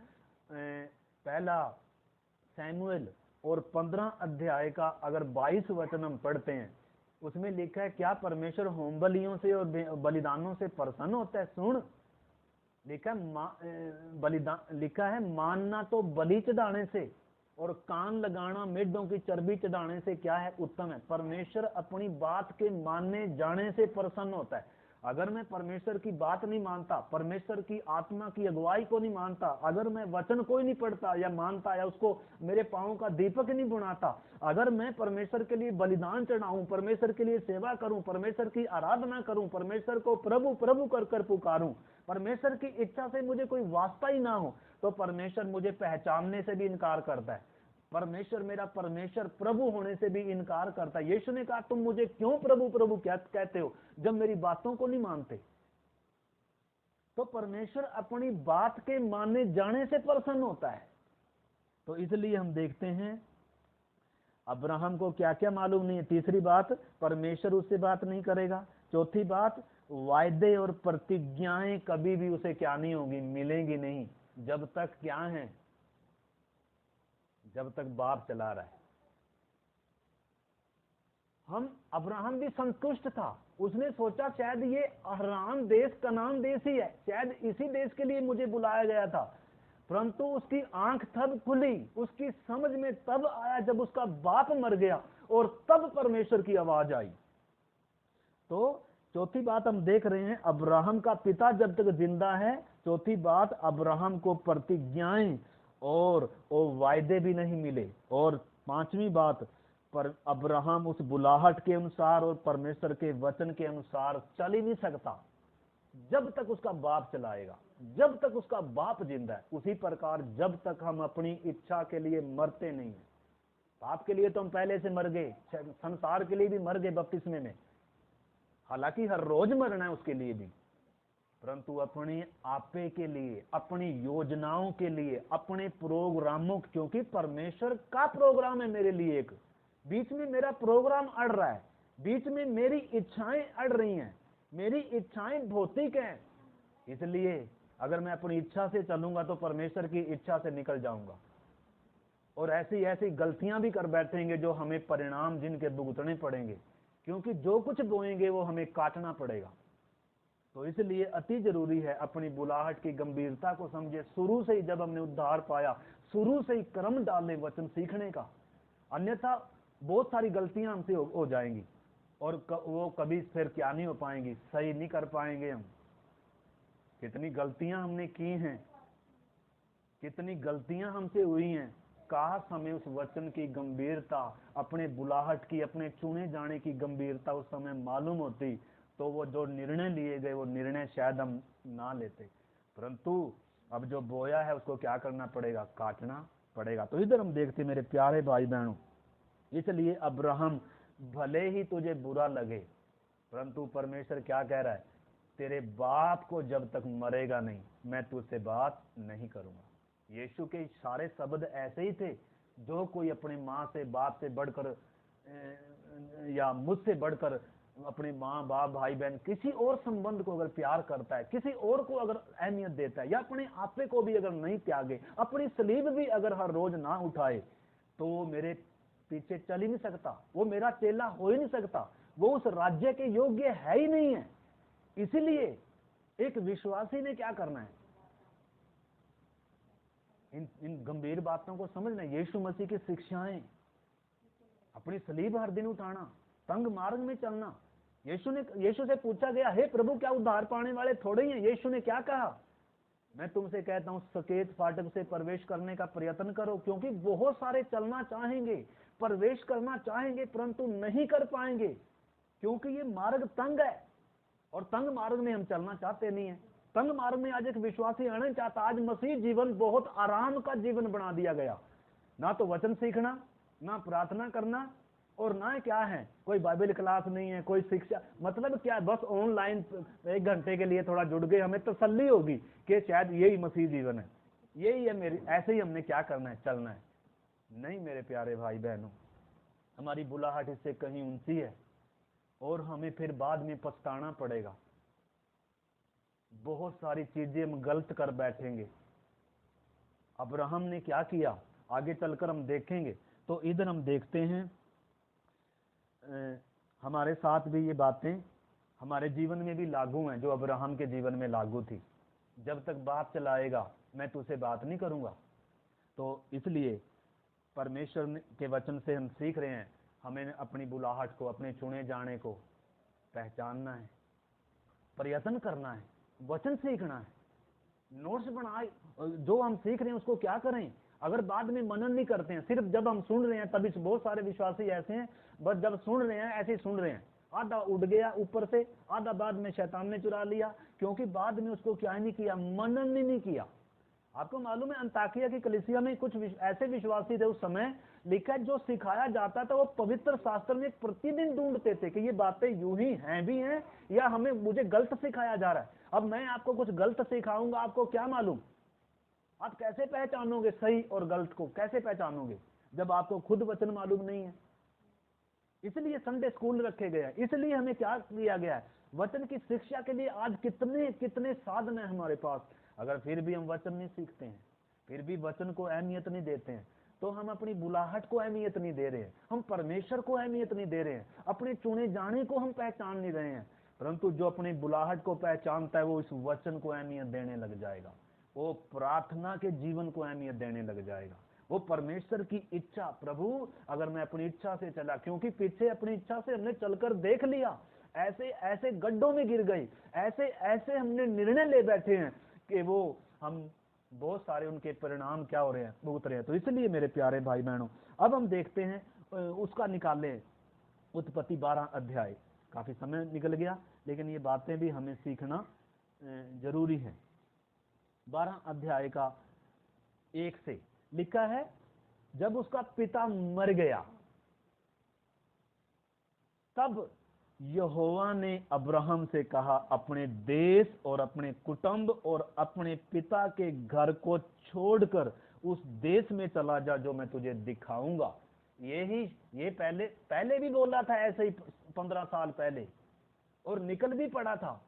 पहला सैमुएल और 15 अध्याय का अगर 22 वचन हम पढ़ते हैं, उसमें लिखा है क्या परमेश्वर होम बलियों से और बलिदानों से प्रसन्न होता है। सुन, लिखा है मानना तो बलि चढ़ाने से और कान लगाना मेढ़ों की चर्बी चढ़ाने से क्या है, उत्तम है। परमेश्वर अपनी बात के मानने जाने से प्रसन्न होता है। अगर मैं परमेश्वर की बात नहीं मानता, परमेश्वर की आत्मा की अगुवाई को नहीं मानता, अगर मैं वचन को ही नहीं पढ़ता या मानता या उसको मेरे पांव का दीपक नहीं बुनाता, अगर मैं परमेश्वर के लिए बलिदान चढ़ाऊं, परमेश्वर के लिए सेवा करूं, परमेश्वर की आराधना करूं, परमेश्वर को प्रभु प्रभु कर कर पुकारूं, परमेश्वर की इच्छा से मुझे कोई वास्ता ही ना हो, तो परमेश्वर मुझे पहचानने से भी इनकार करता है। परमेश्वर मेरा परमेश्वर प्रभु होने से भी इनकार करता है। यीशु ने कहा तुम मुझे क्यों प्रभु प्रभु क्या कहते हो जब मेरी बातों को नहीं मानते। तो परमेश्वर अपनी बात के माने जाने से प्रसन्न होता है। तो इसलिए हम देखते हैं अब्राहम को क्या क्या मालूम नहीं है। तीसरी बात, परमेश्वर उससे बात नहीं करेगा। चौथी बात, वायदे और प्रतिज्ञाएं कभी भी उसे क्या नहीं होगी, मिलेंगी नहीं, जब तक क्या है, जब तक बाप चला रहा है। अब्राहम भी संतुष्ट था, उसने सोचा शायद ये अहरान देश कनान देश ही है, शायद इसी देश के लिए मुझे बुलाया गया था। परंतु उसकी आंख तब खुली, उसकी समझ में तब आया जब उसका बाप मर गया और तब परमेश्वर की आवाज आई। तो चौथी बात हम देख रहे हैं, अब्राहम का पिता जब तक जिंदा है। चौथी बात, अब्राहम को प्रतिज्ञाएं और वायदे भी नहीं मिले। और पांचवी बात, पर अब्राहम उस बुलाहट के अनुसार और परमेश्वर के वचन के अनुसार चल ही नहीं सकता जब तक उसका बाप चलाएगा, जब तक उसका बाप जिंदा है। उसी प्रकार जब तक हम अपनी इच्छा के लिए मरते नहीं है, बाप के लिए तो हम पहले से मर गए, संसार के लिए भी मर गए बपतिस्मे में, हालांकि हर रोज मरना है उसके लिए भी, परंतु अपने आपे के लिए, अपनी योजनाओं के लिए, अपने प्रोग्रामों, क्योंकि परमेश्वर का प्रोग्राम है मेरे लिए। एक बीच में मेरा प्रोग्राम अड़ रहा है, बीच में मेरी इच्छाएं अड़ रही हैं, मेरी इच्छाएं भौतिक हैं। इसलिए अगर मैं अपनी इच्छा से चलूंगा तो परमेश्वर की इच्छा से निकल जाऊंगा और ऐसी ऐसी गलतियां भी कर बैठेंगे जो हमें परिणाम जिनके भुगतने पड़ेंगे, क्योंकि जो कुछ बोएंगे वो हमें काटना पड़ेगा। तो इसलिए अति जरूरी है अपनी बुलाहट की गंभीरता को समझे। शुरू से ही जब हमने उद्धार पाया, शुरू से ही क्रम डालें वचन सीखने का, अन्यथा बहुत सारी गलतियां हमसे हो जाएंगी और वो कभी फिर क्या नहीं हो पाएंगी, सही नहीं कर पाएंगे हम। कितनी गलतियां हमने की हैं, कितनी गलतियां हमसे हुई हैं। काश हमें उस वचन की गंभीरता, अपने बुलाहट की, अपने चुने जाने की गंभीरता उस समय मालूम होती, तो वो जो निर्णय लिए गए वो निर्णय शायद हम ना लेते। परंतु अब जो बोया है उसको क्या करना पड़ेगा? काटना पड़ेगा। तो इधर हम देखते मेरे प्यारे भाई बहनों, इसलिए अब्राहम, भले ही तुझे बुरा लगे, परंतु परमेश्वर क्या कह रहा है? तेरे बाप को जब तक मरेगा नहीं, मैं तुझसे बात नहीं करूंगा। यीशु के सारे शब्द ऐसे ही थे। जो कोई अपने माँ से, बाप से बढ़कर या मुझसे बढ़कर अपने माँ बाप भाई बहन किसी और संबंध को अगर प्यार करता है, किसी और को अगर अहमियत देता है, या अपने आपे को भी अगर नहीं त्यागे, अपनी सलीब भी अगर हर रोज ना उठाए, तो वो मेरे पीछे चल ही नहीं सकता, वो मेरा चेला हो ही नहीं सकता, वो उस राज्य के योग्य है ही नहीं है। इसीलिए एक विश्वासी ने क्या करना है? इन गंभीर बातों को समझना। यीशु मसीह की शिक्षाएं, अपनी सलीब हर दिन उठाना, तंग मार्ग में चलना। यीशु से पूछा गया, हे प्रभु, क्या उद्धार पाने वाले थोड़े ही हैं? यीशु ने क्या कहा? मैं तुमसे कहता हूं, सकेत फाटक से प्रवेश करने का प्रयत्न करो, क्योंकि बहुत सारे चलना चाहेंगे, प्रवेश करना चाहेंगे, परंतु नहीं कर पाएंगे, क्योंकि ये मार्ग तंग है, और तंग मार्ग में हम चलना चाहते नहीं है। तंग मार्ग में आज एक विश्वासी आना चाहता। आज मसीह जीवन बहुत आराम का जीवन बना दिया गया। ना तो वचन सीखना, ना प्रार्थना करना, और ना क्या है, कोई बाइबल क्लास नहीं है, कोई शिक्षा। मतलब क्या, बस ऑनलाइन 1 घंटे के लिए थोड़ा जुड़ गए, हमें तसल्ली होगी कि शायद यही मसीह जीवन है, यही है मेरी, ऐसे ही हमने क्या करना है, चलना है। नहीं मेरे प्यारे भाई बहनों, हमारी बुलाहट इससे कहीं ऊंची है, और हमें फिर बाद में पछताना पड़ेगा। बहुत सारी चीजें हम गलत कर बैठेंगे। अब्राहम ने क्या किया, आगे चलकर हम देखेंगे। तो इधर हम देखते हैं, हमारे साथ भी ये बातें हमारे जीवन में भी लागू हैं, जो अब्राहम के जीवन में लागू थी। जब तक बाप चलाएगा, मैं तुझसे बात नहीं करूंगा। तो इसलिए परमेश्वर के वचन से हम सीख रहे हैं, हमें अपनी बुलाहट को, अपने चुने जाने को पहचानना है, प्रयत्न करना है, वचन सीखना है, नोट्स बनाए, जो हम सीख रहे हैं उसको क्या करें। अगर बाद में मनन नहीं करते हैं, सिर्फ जब हम सुन रहे हैं, तभी बहुत सारे विश्वासी ऐसे हैं, बस जब सुन रहे हैं ऐसे ही सुन रहे हैं, आधा उड़ गया ऊपर से, आधा बाद में शैतान ने चुरा लिया, क्योंकि बाद में उसको क्या नहीं किया, मनन नहीं किया। आपको मालूम है, अंताकिया की कलीसिया में कुछ ऐसे विश्वासी थे उस समय, लिखा है, जो सिखाया जाता था वो पवित्र शास्त्र में प्रतिदिन ढूंढते थे कि ये बातें यूं ही हैं भी हैं, या हमें मुझे गलत सिखाया जा रहा है। अब मैं आपको कुछ गलत सिखाऊंगा, आपको क्या मालूम? आप कैसे पहचानोगे सही और गलत को? कैसे पहचानोगे जब आपको खुद वचन मालूम नहीं है? इसलिए संडे स्कूल रखे गए हैं, इसलिए हमें क्या किया गया है, वचन की शिक्षा के लिए आज कितने कितने साधन है हमारे पास। अगर फिर भी हम वचन नहीं सीखते हैं, फिर भी वचन को अहमियत नहीं देते हैं, तो हम अपनी बुलाहट को अहमियत नहीं दे रहे हैं, हम परमेश्वर को अहमियत नहीं दे रहे हैं, अपने चुने जाने को हम पहचान नहीं रहे हैं। परंतु जो अपनी बुलाहट को पहचानता है, वो इस वचन को अहमियत देने लग जाएगा, वो प्रार्थना के जीवन को अहमियत देने लग जाएगा, वो परमेश्वर की इच्छा, प्रभु अगर मैं अपनी इच्छा से चला, क्योंकि पीछे अपनी इच्छा से हमने चलकर देख लिया, ऐसे ऐसे गड्ढों में गिर गई, ऐसे ऐसे हमने निर्णय ले बैठे हैं कि वो हम बहुत सारे उनके परिणाम क्या हो रहे हैं, भुगत रहे हैं। तो इसलिए मेरे प्यारे भाई बहनों, अब हम देखते हैं उसका निकाले उत्पत्ति 12 अध्याय। काफी समय निकल गया, लेकिन ये बातें भी हमें सीखना जरूरी है। 12 अध्याय का 1 से लिखा है, जब उसका पिता मर गया, तब यहोवा ने अब्राहम से कहा, अपने देश और अपने कुटुंब और अपने पिता के घर को छोड़कर उस देश में चला जा जो मैं तुझे दिखाऊंगा। ये पहले भी बोला था, ऐसे ही 15 साल पहले, और निकल भी पड़ा था,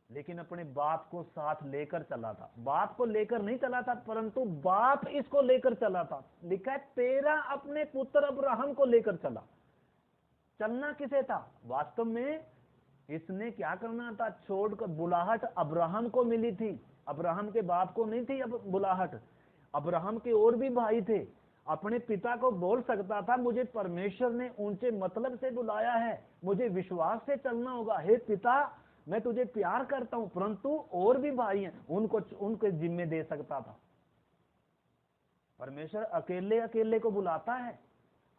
लेकिन अपने बाप को साथ लेकर चला था। बाप को लेकर नहीं चला था, परंतु बाप इसको लेकर चला था। लिखा है, तेरा अपने पुत्र अब्राहम को लेकर चला। चलना किसे था? वास्तव में इसने क्या करना था? छोड़कर, बुलाहट अब्राहम को मिली थी, अब्राहम के बाप को नहीं थी। अब बुलाहट, अब्राहम के और भी भाई थे, अपने पिता को बोल सकता था, मुझे परमेश्वर ने ऊंचे मतलब से बुलाया है, मुझे विश्वास से चलना होगा, हे पिता मैं तुझे प्यार करता हूं, परंतु और भी भाई हैं, उनको उनके जिम्मे दे सकता था। परमेश्वर अकेले अकेले को बुलाता है।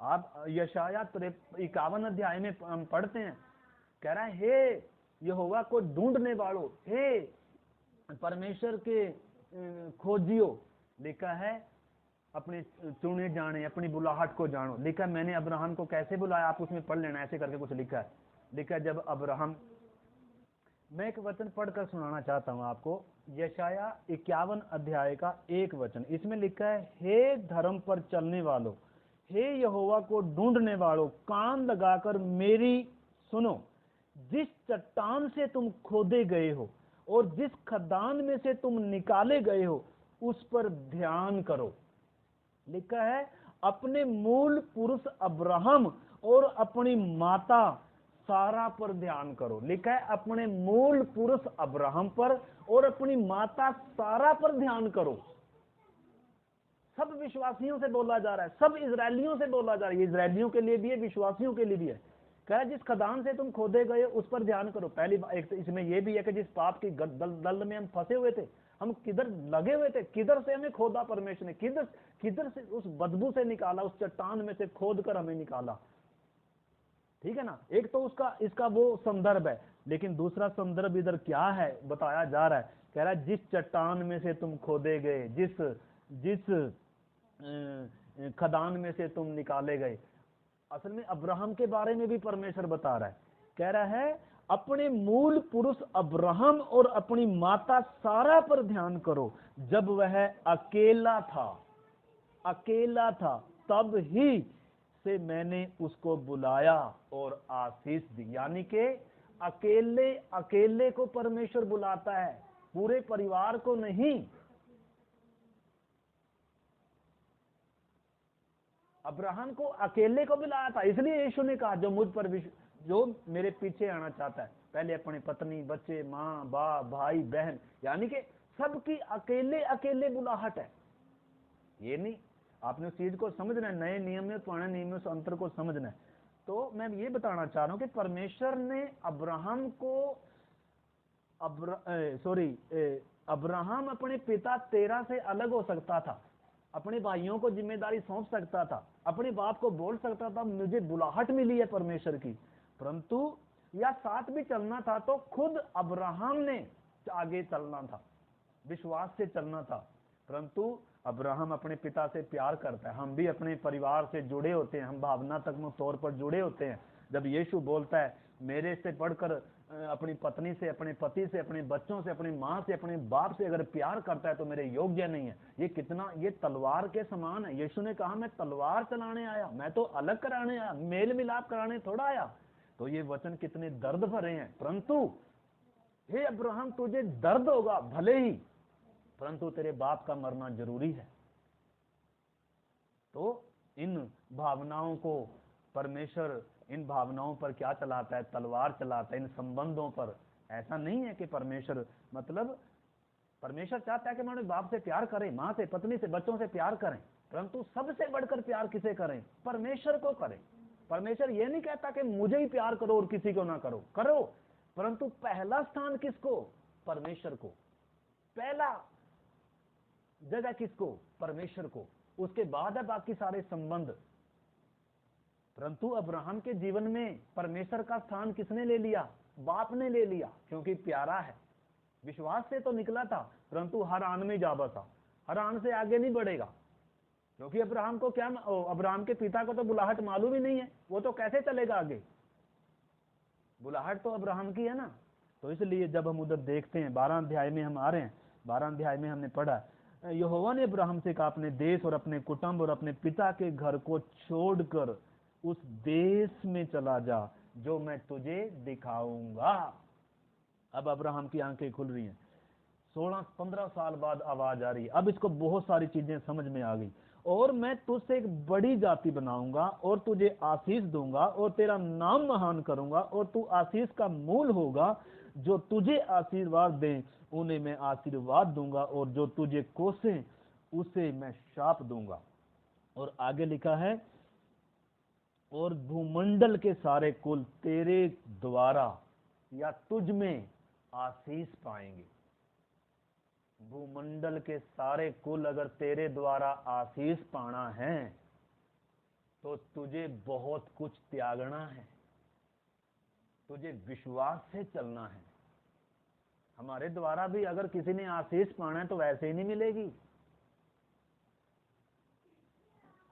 आप यशाया 51 अध्याय में हम पढ़ते हैं, कह रहा है हे यहोवा को ढूंढने वालों, हे परमेश्वर के खोजियो, लिखा है अपने चुने जाने, अपनी बुलाहट को जानो। लिखा है मैंने अब्राहम को कैसे बुलाया, आप उसमें पढ़ लेना, ऐसे करके कुछ लिखा है। लिखा है जब अब्राहम, मैं एक वचन पढ़कर सुनाना चाहता हूं आपको, यशाया 51 अध्याय का एक वचन। इसमें लिखा है हे धर्म पर चलने वालों, हे यहोवा को ढूंढने वालों, कान लगाकर मेरी सुनो। जिस चट्टान से तुम खोदे गए हो और जिस खदान में से तुम निकाले गए हो उस पर ध्यान करो। लिखा है अपने मूल पुरुष अब्राहम और अपनी माता सारा पर ध्यान करो। लिखा है अपने मूल पुरुष अब्राहम पर और अपनी माता सारा पर ध्यान करो। सब विश्वासियों से बोला जा रहा है, सब इजरायलियों से बोला जा रहा है। ये इजरायलियों के लिए भी है, विश्वासियों के लिए भी है। कह जिस खदान से तुम खोदे गए उस पर ध्यान करो। पहली एक तो इसमें यह भी है कि जिस पाप की दल में हम फंसे हुए थे, हम किधर लगे हुए थे, किधर से हमें खोदा परमेश्वर ने, किधर से उस बदबू से निकाला, उस चट्टान में से खोद कर हमें निकाला। ठीक है ना। एक तो इसका वो संदर्भ है, लेकिन दूसरा संदर्भ इधर क्या है बताया जा रहा है। कह रहा है जिस चट्टान में से तुम खोदे गए, जिस खदान में से तुम निकाले गए। असल में अब्राहम के बारे में भी परमेश्वर बता रहा है, कह रहा है अपने मूल पुरुष अब्राहम और अपनी माता सारा पर ध्यान करो। जब वह अकेला था तब ही से मैंने उसको बुलाया और आशीष दी। यानी कि अकेले को परमेश्वर बुलाता है, पूरे परिवार को नहीं। अब्राहम को अकेले को बुलाया था, इसलिए यीशु ने कहा जो मेरे पीछे आना चाहता है, पहले अपनी पत्नी, बच्चे, माँ बाप, भाई बहन, यानी कि सबकी अकेले बुलाहट है। ये नहीं, आपने उस चीज को समझना है, नए नियम में पुराने नियम में उस अंतर को समझना है। तो मैं ये बताना चाह रहा हूं कि परमेश्वर ने अब्राहम को अब्राहम अपने पिता तेरह से अलग हो सकता था, अपने भाइयों को जिम्मेदारी सौंप सकता था, अपने बाप को बोल सकता था मुझे बुलाहट मिली है परमेश्वर की, परंतु या साथ भी चलना था तो खुद अब्राहम ने आगे चलना था, विश्वास से चलना था। परंतु अब्राहम अपने पिता से प्यार करता है, हम भी अपने परिवार से जुड़े होते हैं, हम भावनात्मक तौर पर जुड़े होते हैं। जब यीशु बोलता है मेरे से बढ़कर अपनी पत्नी से, अपने पति से, अपने बच्चों से, अपनी माँ से, अपने बाप से अगर प्यार करता है तो मेरे योग्य नहीं है। ये तलवार के समान है। यीशु ने कहा मैं तलवार चलाने आया, मैं तो अलग कराने आया, मेल मिलाप कराने थोड़ा आया। तो ये वचन कितने दर्द भरे हैं। परंतु हे अब्राहम तुझे दर्द होगा भले ही, परंतु तेरे बाप का मरना जरूरी है। तो इन भावनाओं को परमेश्वर, इन भावनाओं पर क्या चलाता है? तलवार चलाता है, इन संबंधों पर। ऐसा नहीं है कि परमेश्वर चाहता है कि मानो बाप से प्यार करें, माँ से, पत्नी से, बच्चों से प्यार करें, परंतु सबसे बढ़कर प्यार किसे करें? परमेश्वर को करें। परमेश्वर ये नहीं कहता कि मुझे ही प्यार करो और किसी को ना करो, परंतु पहला स्थान किसको? परमेश्वर को। पहला जगह किसको? परमेश्वर को। उसके बाद है बाकी सारे संबंध। परंतु अब्राहम के जीवन में परमेश्वर का स्थान किसने ले लिया? बाप ने ले लिया, क्योंकि प्यारा है। विश्वास से तो निकला था, परंतु हरान में जा बसा, हरान से आगे नहीं बढ़ेगा, क्योंकि अब्राहम के पिता को तो बुलाहट मालूम ही नहीं है, वो तो कैसे चलेगा आगे? बुलाहट तो अब्राहम की है ना। तो इसलिए जब हम उधर देखते हैं 12 अध्याय में हम आ रहे हैं, 12 अध्याय में हमने पढ़ा यहोवा ने अब्राहम से कहा अपने देश और अपने कुटुंब और अपने पिता के घर को छोड़कर उस देश में चला जा जो मैं तुझे दिखाऊंगा। अब अब्राहम की आंखें खुल रही हैं, 16-15 साल बाद आवाज आ रही है, अब इसको बहुत सारी चीजें समझ में आ गई। और मैं तुझसे एक बड़ी जाति बनाऊंगा और तुझे आशीष दूंगा और तेरा नाम महान करूंगा और तू आशीष का मूल होगा। जो तुझे आशीर्वाद दें उन्हें मैं आशीर्वाद दूंगा और जो तुझे कोसें उसे मैं शाप दूंगा। और आगे लिखा है और भूमंडल के सारे कुल तेरे द्वारा या तुझ में आशीष पाएंगे। भूमंडल के सारे कुल अगर तेरे द्वारा आशीष पाना है तो तुझे बहुत कुछ त्यागना है, तुझे विश्वास से चलना है। हमारे द्वारा भी अगर किसी ने आशीष पाना है तो वैसे ही नहीं मिलेगी।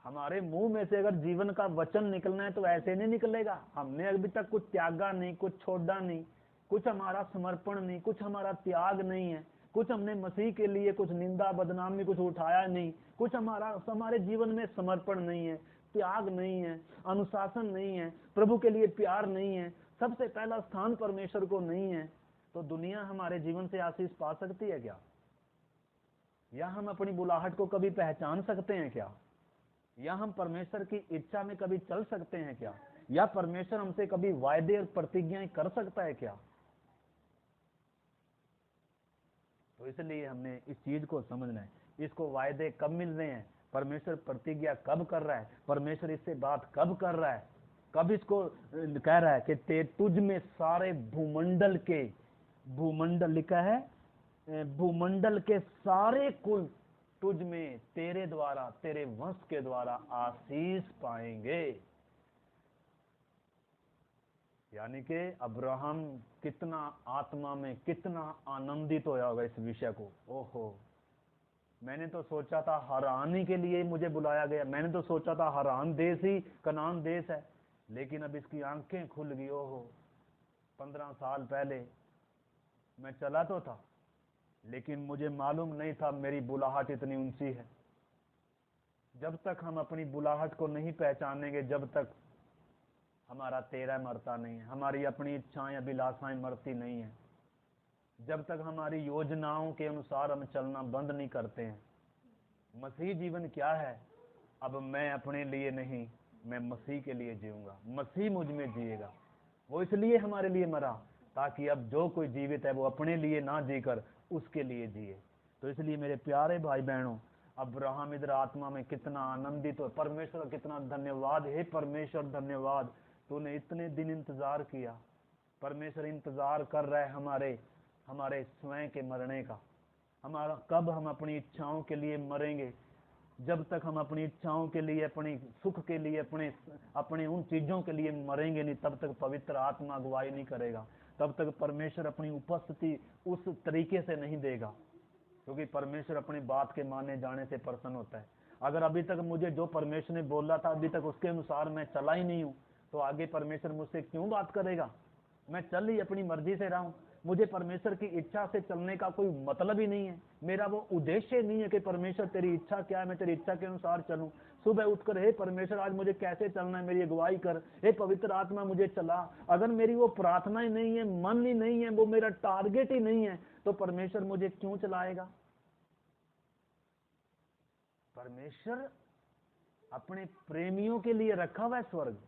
हमारे मुंह में से अगर जीवन का वचन निकलना है तो ऐसे नहीं निकलेगा। हमने अभी तक कुछ त्यागा नहीं, कुछ छोड़ा नहीं, कुछ हमारा समर्पण नहीं, कुछ हमारा त्याग नहीं है, कुछ हमने मसीह के लिए कुछ निंदा बदनामी कुछ उठाया नहीं, कुछ हमारे जीवन में समर्पण नहीं है, त्याग नहीं है, अनुशासन नहीं है, प्रभु के लिए प्यार नहीं है, सबसे पहला स्थान परमेश्वर को नहीं है, तो दुनिया हमारे जीवन से आशीष पा सकती है क्या? या हम अपनी बुलाहट को कभी पहचान सकते हैं क्या? या हम परमेश्वर की इच्छा में कभी चल सकते हैं क्या? या परमेश्वर हमसे कभी वायदे और प्रतिज्ञाएं कर सकता है क्या? तो इसलिए हमने इस चीज को समझना है। इसको वायदे कब मिल रहे हैं, परमेश्वर प्रतिज्ञा कब कर रहा है, परमेश्वर इससे बात कब कर रहा है, कब इसको कह रहा है कि तुझ में सारे भूमंडल लिखा है, भूमंडल के सारे कुल तुझ में तेरे द्वारा, तेरे वंश के द्वारा आशीष पाएंगे। यानी कि अब्राहम कितना आत्मा में कितना आनंदित होया होगा इस विषय को। ओहो, मैंने तो सोचा था हरानी के लिए मुझे बुलाया गया, मैंने तो सोचा था हरान देश ही कनान देश है, लेकिन अब इसकी आंखें खुल गई। ओहो, 15 साल पहले मैं चला तो था, लेकिन मुझे मालूम नहीं था मेरी बुलाहट इतनी ऊंची है। जब तक हम अपनी बुलाहट को नहीं पहचानेंगे, जब तक हमारा तेरा मरता नहीं है, हमारी अपनी इच्छाएं अभिलाषाएं मरती नहीं है, जब तक हमारी योजनाओं के अनुसार हम चलना बंद नहीं करते हैं। मसीह जीवन क्या है? अब मैं अपने लिए नहीं, मैं मसीह के लिए जीऊंगा, मसीह मुझ में जिएगा। वो इसलिए हमारे लिए मरा ताकि अब जो कोई जीवित है वो अपने लिए ना जीकर उसके लिए जिए। तो इसलिए मेरे प्यारे भाई बहनों, अब्राहम इधर आत्मा में कितना आनंदित हो। परमेश्वर कितना धन्यवाद, हे परमेश्वर धन्यवाद, तूने इतने दिन इंतजार किया। परमेश्वर इंतजार कर रहा है हमारे स्वयं के मरने का। हमारा कब हम अपनी इच्छाओं के लिए मरेंगे? जब तक हम अपनी इच्छाओं के लिए, अपनी सुख के लिए, अपने उन चीजों के लिए मरेंगे नहीं, तब तक पवित्र आत्मा अगुवाई नहीं करेगा, तब तक परमेश्वर अपनी उपस्थिति उस तरीके से नहीं देगा, क्योंकि परमेश्वर अपनी बात के माने जाने से प्रसन्न होता है। अगर अभी तक मुझे जो परमेश्वर ने बोला था अभी तक उसके अनुसार मैं चला ही नहीं हूँ, तो आगे परमेश्वर मुझसे क्यों बात करेगा? मैं चल ही अपनी मर्जी से रहा हूँ। मुझे परमेश्वर की इच्छा से चलने का कोई मतलब ही नहीं है, मेरा वो उद्देश्य नहीं है कि परमेश्वर तेरी इच्छा क्या है, मैं तेरी इच्छा के अनुसार चलूं। सुबह उठकर हे परमेश्वर आज मुझे कैसे चलना है, मेरी अगुवाई कर, हे पवित्र आत्मा मुझे चला। अगर मेरी वो प्रार्थना ही नहीं है, मन ही नहीं है, वो मेरा टारगेट ही नहीं है, तो परमेश्वर मुझे क्यों चलाएगा? परमेश्वर अपने प्रेमियों के लिए रखा हुआ है स्वर्ग।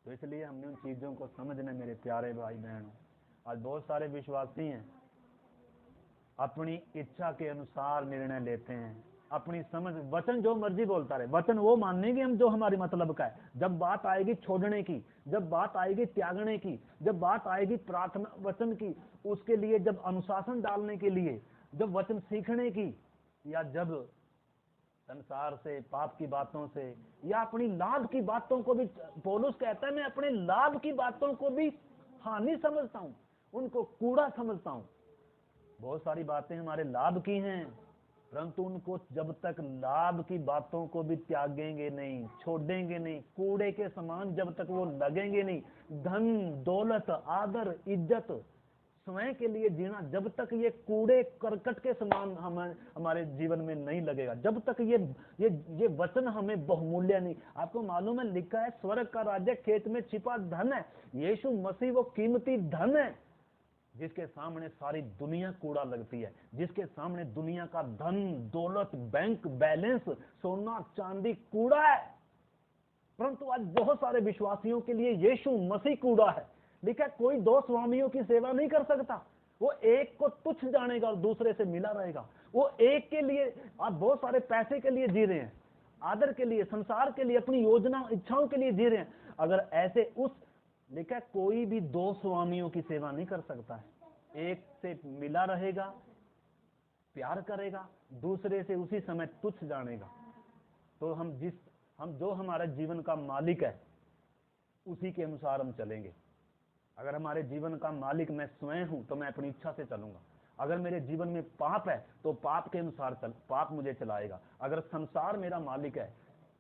तो इसलिए हमने उन चीजों को समझना। मेरे प्यारे भाई बहनों, आज बहुत सारे विश्वासी हैं अपनी इच्छा के अनुसार निर्णय लेते हैं, अपनी समझ, वचन जो मर्जी बोलता रहे, वचन वो मानेंगे हम जो हमारे मतलब का है। जब बात आएगी छोड़ने की, जब बात आएगी त्यागने की, जब बात आएगी प्रार्थना वचन की, उसके लिए जब अनुशासन डालने के लिए, जब वचन सीखने की, या जब संसार से, पाप की बातों से, या अपनी लाभ की बातों को भी, पौलुस कहता है मैं अपने लाभ की बातों को भी हानि समझता हूं, उनको कूड़ा समझता हूं। बहुत सारी बातें हमारे लाभ की हैं, परंतु उनको जब तक लाभ की बातों को भी त्यागेंगे नहीं, छोड़ेंगे नहीं, कूड़े के समान जब तक वो लगेंगे नहीं, धन दौलत आदर इज्जत स्वयं के लिए जीना जब तक ये कूड़े करकट के समान हमारे जीवन में नहीं लगेगा, जब तक ये वचन हमें बहुमूल्य नहीं। आपको मालूम है लिखा है स्वर्ग का राज्य खेत में छिपा धन है। यीशु मसीह वो कीमती धन है जिसके सामने सारी दुनिया कूड़ा लगती है, जिसके सामने दुनिया का धन दौलत बैंक बैलेंस सोना चांदी कूड़ा है। परंतु आज बहुत सारे विश्वासियों के लिए यीशु मसीह कूड़ा है। लिखा कोई दो स्वामियों की सेवा नहीं कर सकता, वो एक को तुच्छ जानेगा और दूसरे से मिला रहेगा। वो एक के लिए, आप बहुत सारे पैसे के लिए जी रहे हैं, आदर के लिए, संसार के लिए, अपनी योजना इच्छाओं के लिए जी रहे हैं। अगर ऐसे लिखा कोई भी दो स्वामियों की सेवा नहीं कर सकता है, एक से मिला रहेगा प्यार करेगा, दूसरे से उसी समय तुच्छ जानेगा, तो हम जो हमारे जीवन का मालिक है उसी के अनुसार हम चलेंगे। अगर हमारे जीवन का मालिक मैं स्वयं हूं तो मैं अपनी इच्छा से चलूंगा। अगर मेरे जीवन में पाप है तो पाप के अनुसार पाप मुझे चलाएगा। अगर संसार मेरा मालिक है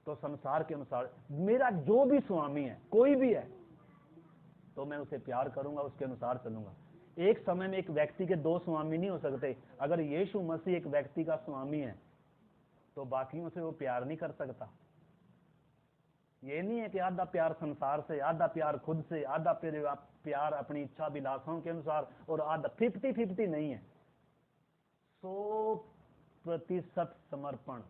तो संसार के अनुसार, मेरा जो भी स्वामी है कोई भी है तो मैं उसे प्यार करूंगा, उसके अनुसार चलूंगा। एक समय में एक व्यक्ति के दो स्वामी नहीं हो सकते। अगर यीशु मसीह एक व्यक्ति का स्वामी है तो बाकियों से वो प्यार नहीं कर सकता। ये नहीं है कि आधा प्यार संसार से, आधा प्यार खुद से, आधा प्यार अपनी इच्छा विलासों के अनुसार, और आधा 50-50 नहीं है। 100% समर्पण,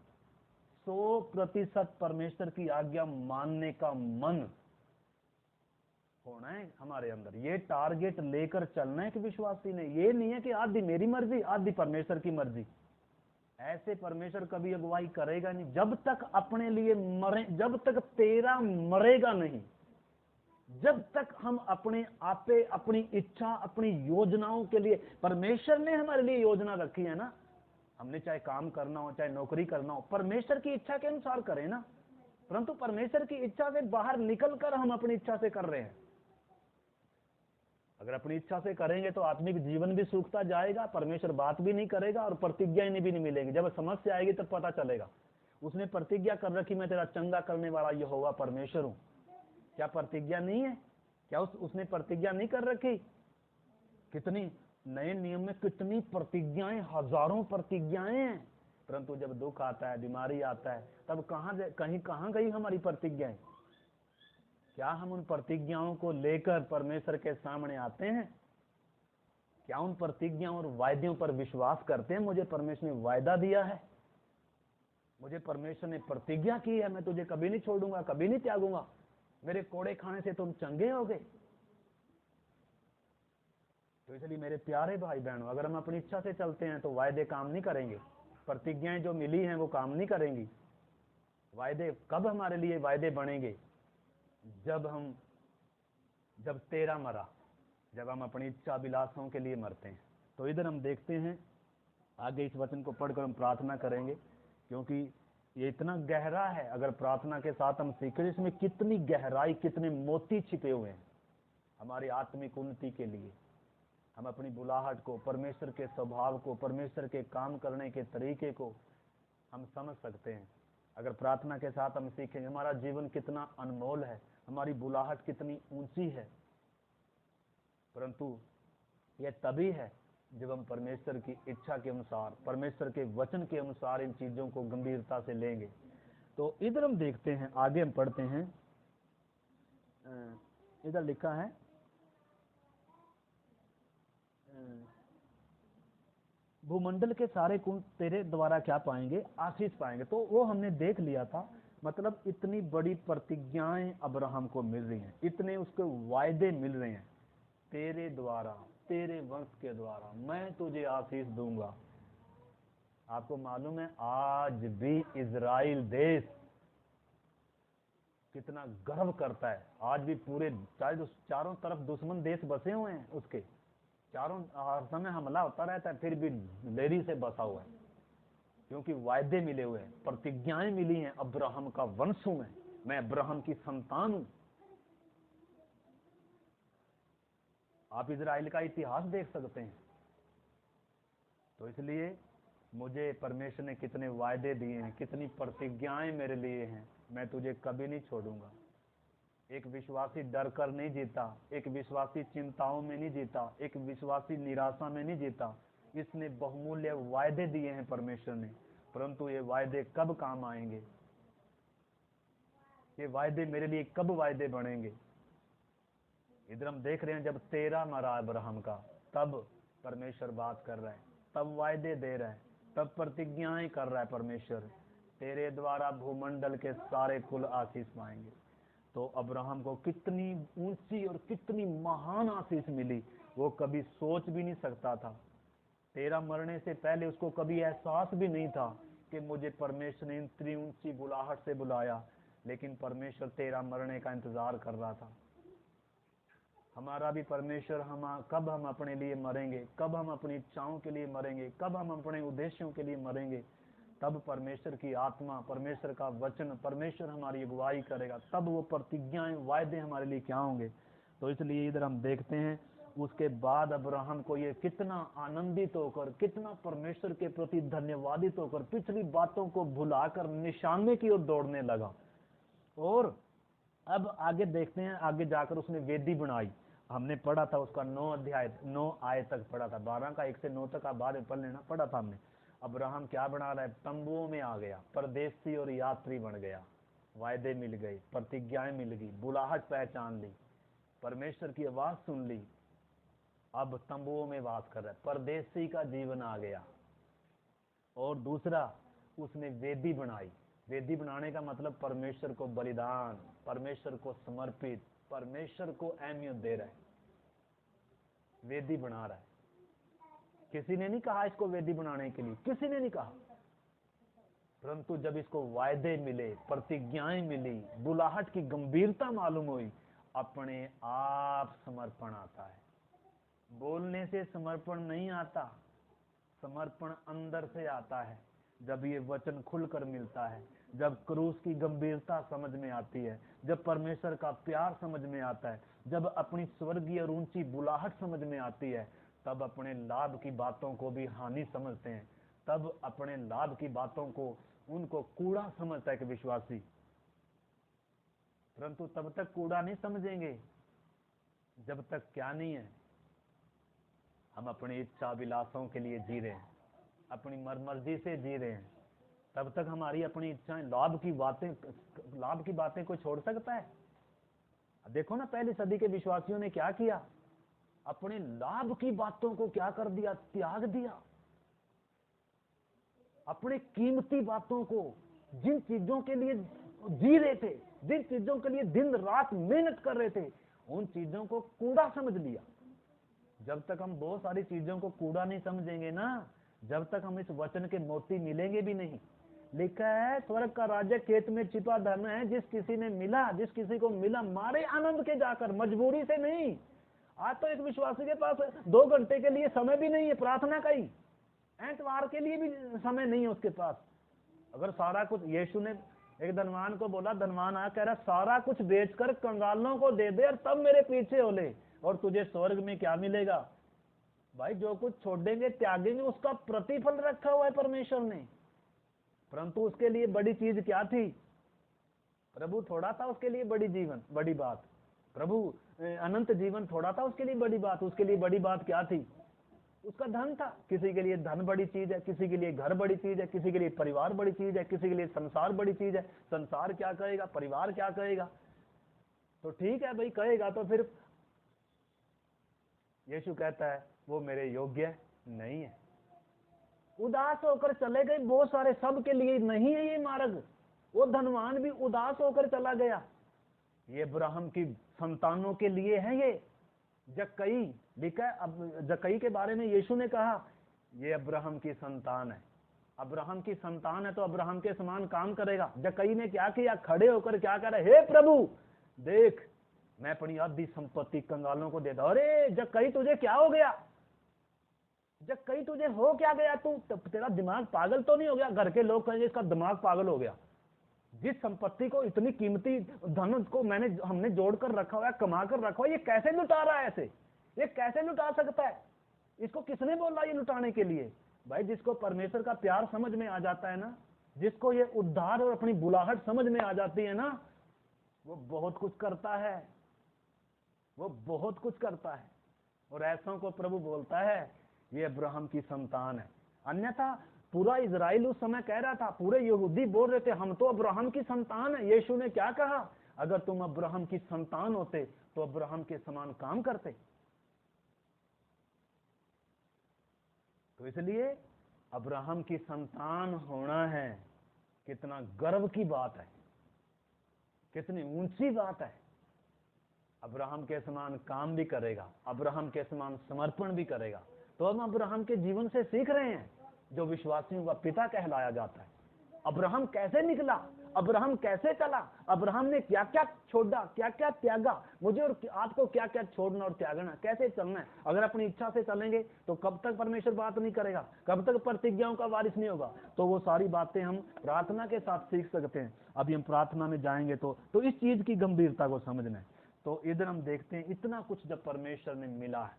100% परमेश्वर की आज्ञा मानने का मन होना है हमारे अंदर। ये टारगेट लेकर चलना है कि विश्वासी ने, ये नहीं है कि आधी मेरी मर्जी आधी परमेश्वर की मर्जी। ऐसे परमेश्वर कभी अगुवाई करेगा नहीं। जब तक अपने लिए मरे, जब तक तेरा मरेगा नहीं, जब तक हम अपने आपे, अपनी इच्छा, अपनी योजनाओं के लिए, परमेश्वर ने हमारे लिए योजना रखी है ना, हमने चाहे काम करना हो चाहे नौकरी करना हो, परमेश्वर की इच्छा के अनुसार करें ना। परंतु परमेश्वर की इच्छा से बाहर निकलकर हम अपनी इच्छा से कर रहे हैं। अगर अपनी इच्छा से करेंगे तो आत्मिक जीवन भी सूखता जाएगा, परमेश्वर बात भी नहीं करेगा और प्रतिज्ञा भी नहीं मिलेगी। जब समस्या आएगी तब पता चलेगा। उसने प्रतिज्ञा कर रखी, मैं तेरा चंगा करने वाला यहोवा परमेश्वर हूं। क्या प्रतिज्ञा नहीं है? क्या उसने प्रतिज्ञा नहीं कर रखी? कितनी नए नियम में कितनी प्रतिज्ञाएं, हजारों प्रतिज्ञाएं हैं। परंतु जब दुख आता है, बीमारी आता है, तब कहां गई हमारी प्रतिज्ञाएं? क्या हम उन प्रतिज्ञाओं को लेकर परमेश्वर के सामने आते हैं? क्या उन प्रतिज्ञाओं और वायदों पर विश्वास करते हैं? मुझे परमेश्वर ने वायदा दिया है, मुझे परमेश्वर ने प्रतिज्ञा की है, मैं तुझे कभी नहीं छोड़ूंगा, कभी नहीं त्यागूंगा, मेरे कोड़े खाने से तुम चंगे होगे। तो इसलिए मेरे प्यारे भाई बहनों, अगर हम अपनी इच्छा से चलते हैं तो वायदे काम नहीं करेंगे, प्रतिज्ञाएं जो मिली हैं वो काम नहीं करेंगी। वायदे कब हमारे लिए वायदे बनेंगे? जब तेरा मरा, जब हम अपनी इच्छा विलासों के लिए मरते हैं। तो इधर हम देखते हैं, आगे इस वचन को पढ़कर हम प्रार्थना करेंगे, क्योंकि ये इतना गहरा है। अगर प्रार्थना के साथ हम सीखें इसमें कितनी गहराई, कितने मोती छिपे हुए हैं हमारी आत्मिक उन्नति के लिए। हम अपनी बुलाहट को, परमेश्वर के स्वभाव को, परमेश्वर के काम करने के तरीके को हम समझ सकते हैं। अगर प्रार्थना के साथ हम सीखेंगे हमारा जीवन कितना अनमोल है, हमारी बुलाहट कितनी ऊंची है। परंतु यह तभी है जब हम परमेश्वर की इच्छा के अनुसार, परमेश्वर के वचन के अनुसार इन चीजों को गंभीरता से लेंगे। तो इधर हम देखते हैं, आगे हम पढ़ते हैं। इधर लिखा है भूमंडल के सारे कुल तेरे द्वारा क्या पाएंगे? आशीष पाएंगे। तो वो हमने देख लिया था। मतलब इतनी बड़ी प्रतिज्ञाएं अब्राहम को मिल रही हैं, इतने उसको वायदे मिल रहे हैं, तेरे द्वारा, तेरे वंश के द्वारा मैं तुझे आशीष दूंगा। आपको मालूम है आज भी इजराइल देश कितना गर्व करता है। आज भी पूरे चारों तरफ दुश्मन देश बसे हुए हैं, उसके चारों हर समय हमला होता रहता है, फिर भी लेरी से बसा हुआ है, क्योंकि वायदे मिले हुए हैं, प्रतिज्ञाएं मिली हैं। अब्राहम का वंश हूं मैं अब्राहम की संतान हूं। आप इजराइल का इतिहास देख सकते हैं। तो इसलिए मुझे परमेश्वर ने कितने वायदे दिए हैं, कितनी प्रतिज्ञाएं मेरे लिए हैं। मैं तुझे कभी नहीं छोड़ूंगा। एक विश्वासी डर कर नहीं जीता, एक विश्वासी चिंताओं में नहीं जीता, एक विश्वासी निराशा में नहीं जीता। इसने बहुमूल्य वायदे दिए हैं परमेश्वर ने, परंतु ये वायदे कब काम आएंगे? ये वायदे मेरे लिए कब वायदे बनेंगे? इधर हम देख रहे हैं जब तेरा मरा अब्राहम का, तब परमेश्वर बात कर रहा है, तब वायदे दे रहा है, तब प्रतिज्ञाएं कर रहा है परमेश्वर। तेरे द्वारा भूमंडल के सारे कुल आशीष पाएंगे। तो अब्राहम को कितनी ऊंची और कितनी महान आशीष मिली, वो कभी सोच भी नहीं सकता था। तेरा मरने से पहले उसको कभी एहसास भी नहीं था कि मुझे परमेश्वर ने इतनी ऊंची बुलाहट से बुलाया, लेकिन परमेश्वर तेरा मरने का इंतजार कर रहा था। हमारा भी परमेश्वर कब हम अपने लिए मरेंगे, कब हम अपनी इच्छाओं के लिए मरेंगे, कब हम अपने उद्देश्यों के लिए मरेंगे, तब परमेश्वर की आत्मा, परमेश्वर का वचन, परमेश्वर हमारी अगुवाई करेगा, तब वो प्रतिज्ञाएं, वायदे हमारे लिए क्या होंगे। तो इसलिए इधर हम देखते हैं, उसके बाद अब्राहम को ये कितना आनंदित होकर, कितना परमेश्वर के प्रति धन्यवादित होकर पिछली बातों को भुलाकर निशाने की ओर दौड़ने लगा। और अब आगे देखते हैं, आगे जाकर उसने वेदी बनाई। हमने पढ़ा था उसका 9 आयत तक पढ़ा था, 12 का 1 से 9 तक आप बाद में पढ़ लेना, पढ़ा था हमने। अब्राहम क्या बना रहा है, तंबुओं में आ गया, परदेसी और यात्री बन गया, वायदे मिल गए, प्रतिज्ञाएं मिल गई, बुलाहट पहचान ली, परमेश्वर की आवाज सुन ली, अब तंबुओं में वास कर रहा है, परदेसी का जीवन आ गया। और दूसरा, उसने वेदी बनाई। वेदी बनाने का मतलब परमेश्वर को बलिदान, परमेश्वर को समर्पित, परमेश्वर को अहमियत दे रहा है, वेदी बना रहा है। किसी ने नहीं कहा इसको वेदी बनाने के लिए, किसी ने नहीं कहा, परंतु जब इसको वायदे मिले, प्रतिज्ञाएं मिली, बुलाहट की गंभीरता मालूम हुई, अपने आप समर्पण आता है। बोलने से समर्पण नहीं आता, समर्पण अंदर से आता है। जब ये वचन खुलकर मिलता है, जब क्रूस की गंभीरता समझ में आती है, जब परमेश्वर का प्यार समझ में आता है, जब अपनी स्वर्गीय और ऊंची बुलाहट समझ में आती है, तब अपने लाभ की बातों को भी हानि समझते हैं, तब अपने लाभ की बातों को, उनको कूड़ा समझता है कि विश्वासी। परंतु तब तक कूड़ा नहीं समझेंगे जब तक क्या नहीं है, हम अपनी इच्छा अभिलाषाओं के लिए जी रहे हैं, अपनी मर्जी से जी रहे हैं, तब तक हमारी अपनी इच्छाएं, लाभ की बातें कोई छोड़ सकता है? देखो ना, पहली सदी के विश्वासियों ने क्या किया, अपने लाभ की बातों को क्या कर दिया, त्याग दिया। अपने कीमती बातों को, जिन चीजों के लिए जी रहे थे, जिन चीजों के लिए दिन रात मेहनत कर रहे थे, उन चीजों को कूड़ा समझ लिया। जब तक हम बहुत सारी चीजों को कूड़ा नहीं समझेंगे ना, जब तक हम इस वचन के मोती मिलेंगे भी नहीं। लिखा है, स्वर्ग का राज्य खेत में छिपा धन है, जिस किसी को मिला मारे आनंद के जाकर, मजबूरी से नहीं। आज तो एक विश्वासी के पास 2 घंटे के लिए समय भी नहीं है प्रार्थना का ही, एतवार के लिए भी समय नहीं है उसके पास। अगर सारा कुछ, यीशु ने एक धनवान को बोला, धनवान आया कह रहा सारा कुछ बेचकर कंगालों को दे दे और तब मेरे पीछे हो ले, और तुझे स्वर्ग में क्या मिलेगा। भाई जो कुछ छोड़ेंगे, त्यागेंगे, उसका प्रतिफल रखा हुआ है परमेश्वर ने। परंतु उसके लिए बड़ी चीज क्या थी, प्रभु थोड़ा था उसके लिए बड़ी बात, प्रभु अनंत जीवन थोड़ा था उसके लिए बड़ी बात। उसके लिए बड़ी बात क्या थी, उसका धन था। किसी के लिए धन बड़ी चीज है, किसी के लिए घर बड़ी चीज है, किसी के लिए परिवार बड़ी चीज है, किसी के लिए संसार बड़ी चीज है। संसार क्या कहेगा, परिवार क्या कहेगा, तो ठीक है भाई, कहेगा तो फिर यीशु कहता है वो मेरे योग्य नहीं है। उदास होकर चले गए बहुत सारे, सब के लिए नहीं है ये मार्ग। वो धनवान भी उदास होकर चला गया। ये अब्राहम की संतानों के लिए है ये। जक्कई लिखा है, अब जक्कई के बारे में यीशु ने कहा ये अब्राहम की संतान है। अब्राहम की संतान है तो अब्राहम के समान काम करेगा। जक्कई ने क्या किया, खड़े होकर क्या कह रहा है, हे प्रभु देख मैं अपनी आधी संपत्ति कंगालों को देता। अरे जक्कई तुझे क्या हो गया, जक्कई तुझे हो क्या गया, तू तेरा दिमाग पागल तो नहीं हो गया? घर के लोग कहेंगे इसका दिमाग पागल हो गया। जिस संपत्ति को, इतनी कीमती धन को हमने जोड़ कर रखा हुआ है, कमा कर रखा हुआ है, ये कैसे लुटा रहा है ऐसे? ये कैसे लुटा सकता है? इसको किसने बोला ये लुटाने के लिए? भाई जिसको परमेश्वर का प्यार समझ में आ जाता है ना, जिसको ये उद्धार और अपनी बुलाहट समझ में आ जाती है ना, वो बहुत कुछ करता है, वो बहुत कुछ करता है। और ऐसों को प्रभु बोलता है ये अब्राहम की संतान है। अन्यथा पूरा इजराइल उस समय कह रहा था, पूरे यहूदी बोल रहे थे हम तो अब्राहम की संतान है। यीशु ने क्या कहा, अगर तुम अब्राहम की संतान होते तो अब्राहम के समान काम करते। तो इसलिए अब्राहम की संतान होना है, कितना गर्व की बात है, कितनी ऊंची बात है। अब्राहम के समान काम भी करेगा, अब्राहम के समान समर्पण भी करेगा। तो हम अब्राहम के जीवन से सीख रहे हैं, जो विश्वासियों का पिता कहलाया जाता है। अब्राहम कैसे निकला, अब्राहम कैसे चला, अब्राहम ने क्या क्या छोड़ा, क्या क्या त्यागा, मुझे और आपको क्या क्या छोड़ना और त्यागना, कैसे चलना है। अगर अपनी इच्छा से चलेंगे तो कब तक परमेश्वर बात नहीं करेगा, कब तक प्रतिज्ञाओं का वारिस नहीं होगा। तो वो सारी बातें हम प्रार्थना के साथ सीख सकते हैं। अभी हम प्रार्थना में जाएंगे तो इस चीज की गंभीरता को समझना है। तो इधर हम देखते हैं इतना कुछ जब परमेश्वर ने मिला है,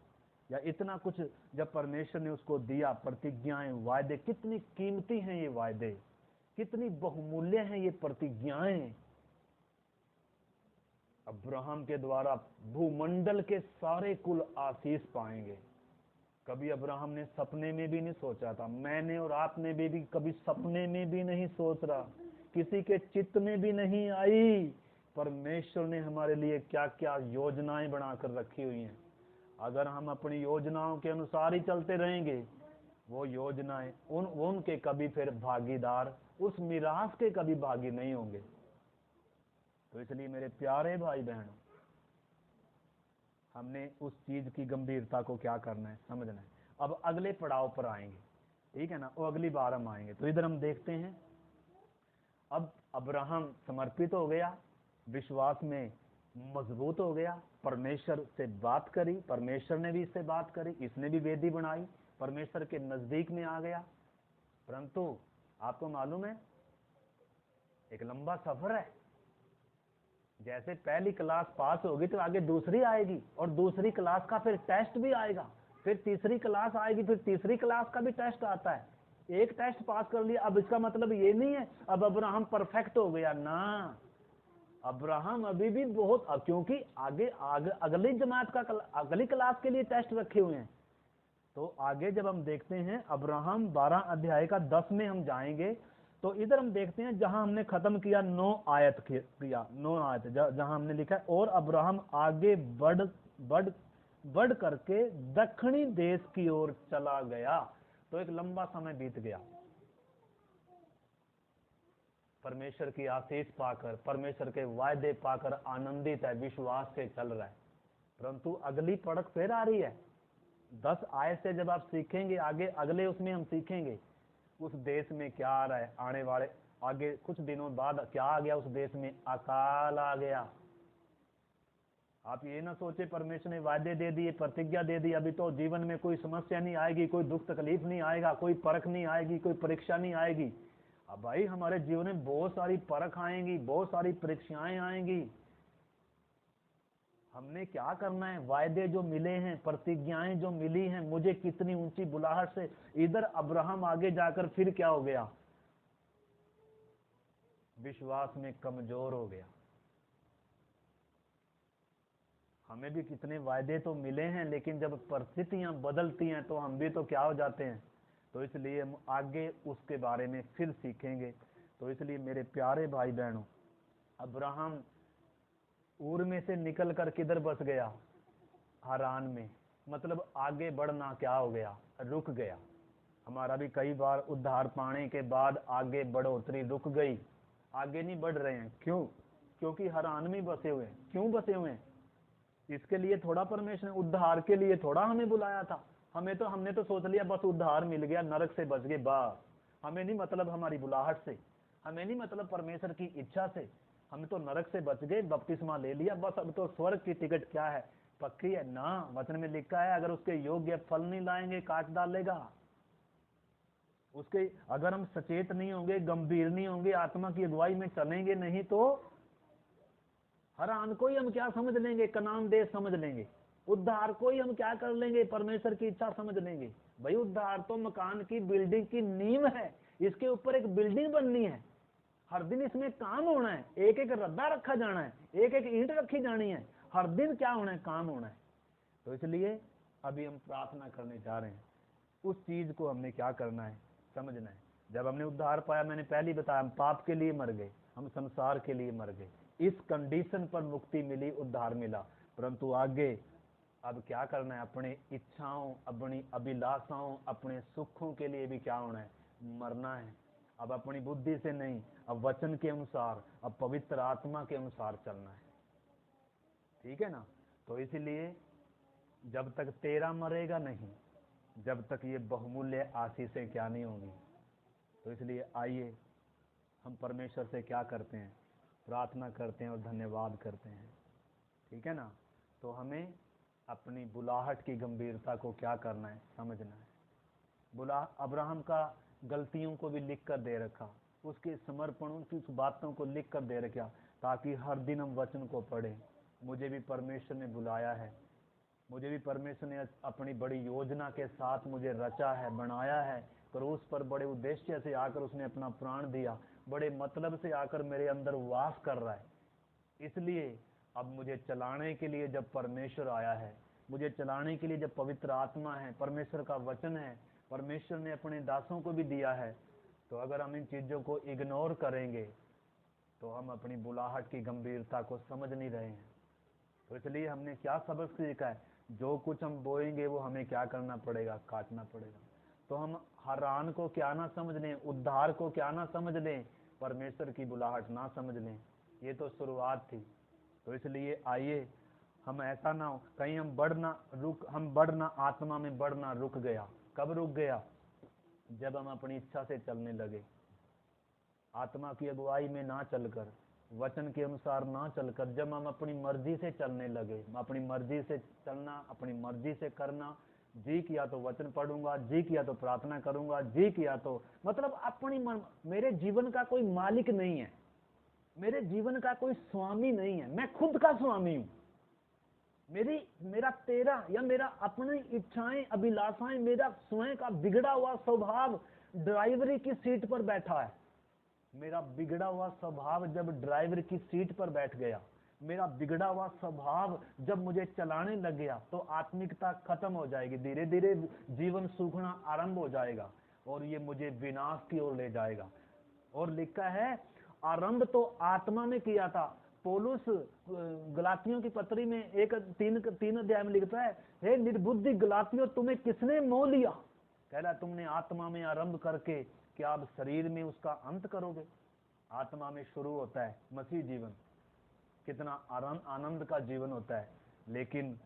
या इतना कुछ जब परमेश्वर ने उसको दिया, प्रतिज्ञाएं, वायदे, कितनी कीमती हैं ये वायदे, कितनी बहुमूल्य हैं ये प्रतिज्ञाएं। अब्राहम के द्वारा भूमंडल के सारे कुल आशीष पाएंगे। कभी अब्राहम ने सपने में भी नहीं सोचा था, मैंने और आपने भी कभी सपने में भी नहीं सोच रहा, किसी के चित्त में भी नहीं आई। परमेश्वर ने हमारे लिए क्या क्या योजनाएं बनाकर रखी हुई हैं। अगर हम अपनी योजनाओं के अनुसार ही चलते रहेंगे, वो योजनाएं उनके कभी फिर भागीदार, उस मिरास के कभी भागी नहीं होंगे। तो इसलिए मेरे प्यारे भाई बहनों, हमने उस चीज की गंभीरता को क्या करना है, समझना है। अब अगले पड़ाव पर आएंगे, ठीक है ना, वो अगली बार हम आएंगे। तो इधर हम देखते हैं, अब अब्राहम समर्पित हो गया, विश्वास में मजबूत हो गया, परमेश्वर से बात करी, परमेश्वर ने भी इससे बात करी, इसने भी वेदी बनाई, परमेश्वर के नजदीक में आ गया। परंतु आपको मालूम है एक लंबा सफर है। जैसे पहली क्लास पास होगी तो आगे दूसरी आएगी, और दूसरी क्लास का फिर टेस्ट भी आएगा, फिर तीसरी क्लास आएगी, फिर तीसरी क्लास का भी टेस्ट आता है। एक टेस्ट पास कर लिया, अब इसका मतलब ये नहीं है अब अब्राहम परफेक्ट हो गया ना। अब्राहम अभी भी बहुत, क्योंकि आगे अगली जमात का अगली क्लास के लिए टेस्ट रखे हुए हैं। तो आगे जब हम देखते हैं अब्राहम 12 अध्याय का 10 में हम जाएंगे, तो इधर हम देखते हैं जहां हमने खत्म किया 9 आयत किया, 9 आयत जहां हमने लिखा है, और अब्राहम आगे बढ़ करके दक्षिणी देश की ओर चला गया। तो एक लंबा समय बीत गया, परमेश्वर की आशीष पाकर, परमेश्वर के वायदे पाकर आनंदित है, विश्वास से चल रहा है। परंतु अगली पड़क फिर आ रही है। 10 आयत से जब आप सीखेंगे आगे, अगले उसमें हम सीखेंगे उस देश में क्या आ रहा है, आने वाले आगे कुछ दिनों बाद क्या आ गया उस देश में, अकाल आ गया। आप ये ना सोचे परमेश्वर ने वायदे दे दिए, प्रतिज्ञा दे दी, अभी तो जीवन में कोई समस्या नहीं आएगी, कोई दुख तकलीफ नहीं आएगा, कोई परख नहीं आएगी, कोई परीक्षा नहीं आएगी। अब भाई हमारे जीवन में बहुत सारी परख आएंगी, बहुत सारी परीक्षाएं आएंगी। हमने क्या करना है, वायदे जो मिले हैं, प्रतिज्ञाएं जो मिली हैं, मुझे कितनी ऊंची बुलाहट से, इधर अब्राहम आगे जाकर फिर क्या हो गया, विश्वास में कमजोर हो गया। हमें भी कितने वायदे तो मिले हैं, लेकिन जब परिस्थितियां बदलती हैं तो हम भी तो क्या हो जाते हैं। तो इसलिए हम आगे उसके बारे में फिर सीखेंगे। तो इसलिए मेरे प्यारे भाई बहनों, अब्राहम ऊर में से निकल कर किधर बस गया, हारान में, मतलब आगे बढ़ना क्या हो गया, रुक गया। हमारा भी कई बार उद्धार पाने के बाद आगे बढ़ोतरी रुक गई, आगे नहीं बढ़ रहे हैं। क्यों? क्योंकि हारान में बसे हुए हैं। क्यों बसे हुए हैं? इसके लिए थोड़ा परमेश्वर ने, उद्धार के लिए थोड़ा हमें बुलाया था। हमने तो सोच लिया बस उद्धार मिल गया, नरक से बच गए, बस। हमें नहीं मतलब हमारी बुलाहट से, हमें नहीं मतलब परमेश्वर की इच्छा से, हम तो नरक से बच गए, बपतिस्मा ले लिया, बस अब तो स्वर्ग की टिकट क्या है, पक्की है ना। वचन में लिखा है अगर उसके योग्य फल नहीं लाएंगे काट डालेगा। उसके अगर हम सचेत नहीं होंगे, गंभीर नहीं होंगे, आत्मा की अगुवाई में चलेंगे नहीं, तो हारान को ही हम क्या समझ लेंगे, कनान देश समझ लेंगे। उद्धार को ही हम क्या कर लेंगे, परमेश्वर की इच्छा समझ लेंगे। भाई उद्धार तो मकान की, बिल्डिंग की नींव है, इसके ऊपर एक बिल्डिंग बननी है, हर दिन इसमें काम होना है, एक एक रद्दा रखा जाना है, एक एक ईंट रखी जानी है, हर दिन क्या होना है, काम होना है। तो इसलिए अभी हम प्रार्थना करने जा रहे हैं, उस चीज को हमने क्या करना है, समझना है। जब हमने उद्धार पाया, मैंने पहले ही बताया, हम पाप के लिए मर गए, हम संसार के लिए मर गए, इस कंडीशन पर मुक्ति मिली, उद्धार मिला। परंतु आगे अब क्या करना है, अपने इच्छाओं, अपनी अभिलाषाओं, अपने सुखों के लिए भी क्या होना है, मरना है। अब अपनी बुद्धि से नहीं, अब वचन के अनुसार, अब पवित्र आत्मा के अनुसार चलना है, ठीक है ना। तो इसलिए जब तक तेरा मरेगा नहीं, जब तक ये बहुमूल्य आशीषें क्या नहीं होंगी। तो इसलिए आइए हम परमेश्वर से क्या करते हैं, प्रार्थना करते हैं और धन्यवाद करते हैं, ठीक है ना। तो हमें अपनी बुलाहट की गंभीरता को क्या करना है, समझना है। अब्राहम का गलतियों को भी लिख कर दे रखा, उसके समर्पण, उसकी उस बातों को लिख कर दे रखा, ताकि हर दिन हम वचन को पढ़ें। मुझे भी परमेश्वर ने बुलाया है, मुझे भी परमेश्वर ने अपनी बड़ी योजना के साथ मुझे रचा है, बनाया है, क्रूस पर बड़े उद्देश्य से आकर उसने अपना प्राण दिया, बड़े मतलब से आकर मेरे अंदर वास कर रहा है। इसलिए अब मुझे चलाने के लिए जब परमेश्वर आया है, मुझे चलाने के लिए जब पवित्र आत्मा है, परमेश्वर का वचन है, परमेश्वर ने अपने दासों को भी दिया है, तो अगर हम इन चीजों को इग्नोर करेंगे तो हम अपनी बुलाहट की गंभीरता को समझ नहीं रहे हैं। तो इसलिए हमने क्या सबक सीखा है, जो कुछ हम बोएंगे वो हमें क्या करना पड़ेगा, काटना पड़ेगा। तो हम हरान को क्या ना समझ लें, उद्धार को क्या ना समझ लें, परमेश्वर की बुलाहट ना समझ लें। ये तो शुरुआत थी। तो इसलिए आइए हम ऐसा ना हो कहीं हम बढ़ना आत्मा में बढ़ना रुक गया। कब रुक गया? जब हम अपनी इच्छा से चलने लगे, आत्मा की अगुवाई में ना चलकर, वचन के अनुसार ना चलकर, जब हम अपनी मर्जी से चलने लगे, अपनी मर्जी से चलना, अपनी मर्जी से करना, जी किया तो वचन पढ़ूंगा, जी किया तो प्रार्थना करूंगा, जी किया तो मतलब अपनी मेरे जीवन का कोई मालिक नहीं है, मेरे जीवन का कोई स्वामी नहीं है, मैं खुद का स्वामी हूं। मेरा तेरा या मेरा अपनी इच्छाएं, अभिलाषाएं, मेरा स्वयं का बिगड़ा हुआ स्वभाव ड्राइवरी की सीट पर बैठा है। मेरा बिगड़ा हुआ स्वभाव जब ड्राइवर की सीट पर बैठ गया, मेरा बिगड़ा हुआ स्वभाव जब मुझे चलाने लग गया, तो आत्मिकता खत्म हो जाएगी, धीरे धीरे जीवन सूखना आरंभ हो जाएगा और ये मुझे विनाश की ओर ले जाएगा। और लिखा है, आरंभ तो आत्मा में किया था। पौलुस गलातियों की पत्री में 3 अध्याय में लिखता है, हे निर्बुद्धि गलातियों, तुम्हें किसने मोह लिया? कह रहा तुमने आत्मा में आरंभ करके क्या आप शरीर में उसका अंत करोगे? आत्मा में शुरू होता है मसीह जीवन, कितना आनंद का जीवन होता है, लेकिन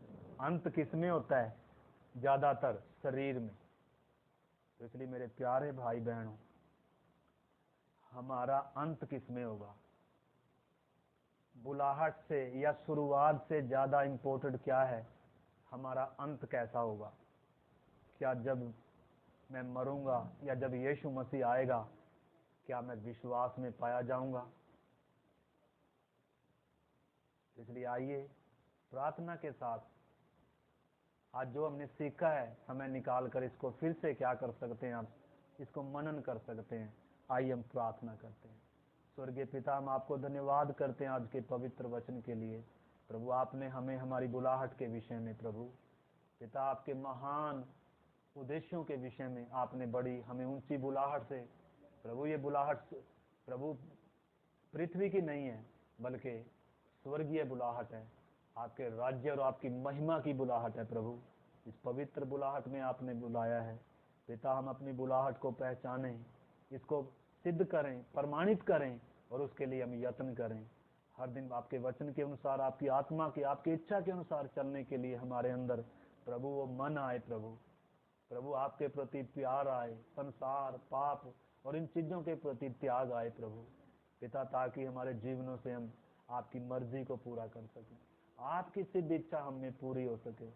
अंत किसमें होता है? ज्यादातर शरीर में। तो इसलिए मेरे प्यारे भाई बहनों, हमारा अंत किसमें होगा? बुलाहट से या शुरुआत से ज्यादा इंपॉर्टेंट क्या है? हमारा अंत कैसा होगा? क्या जब मैं मरूंगा या जब यीशु मसीह आएगा, क्या मैं विश्वास में पाया जाऊंगा? इसलिए आइए प्रार्थना के साथ आज जो हमने सीखा है, समय निकाल कर इसको फिर से क्या कर सकते हैं, आप इसको मनन कर सकते हैं। आइए हम प्रार्थना करते हैं। स्वर्गीय पिता, हम आपको धन्यवाद करते हैं आज के पवित्र वचन के लिए। प्रभु, आपने हमें हमारी बुलाहट के विषय में, प्रभु पिता, आपके महान उद्देश्यों के विषय में आपने बड़ी हमें ऊंची बुलाहट से, प्रभु ये बुलाहट प्रभु पृथ्वी की नहीं है, बल्कि स्वर्गीय बुलाहट है, आपके राज्य और आपकी महिमा की बुलाहट है। प्रभु, इस पवित्र बुलाहट में आपने बुलाया है। पिता, हम अपनी बुलाहट को पहचानें, इसको सिद्ध करें, प्रमाणित करें और उसके लिए हम यत्न करें। हर दिन आपके वचन के अनुसार, आपकी आत्मा की, आपकी इच्छा के अनुसार चलने के लिए हमारे अंदर प्रभु वो मन आए। प्रभु आपके प्रति प्यार आए, संसार, पाप और इन चीजों के प्रति त्याग आए प्रभु पिता, ताकि हमारे जीवनों से हम आपकी मर्जी को पूरा कर सकें, आपकी सिद्ध इच्छा हम में पूरी हो सके।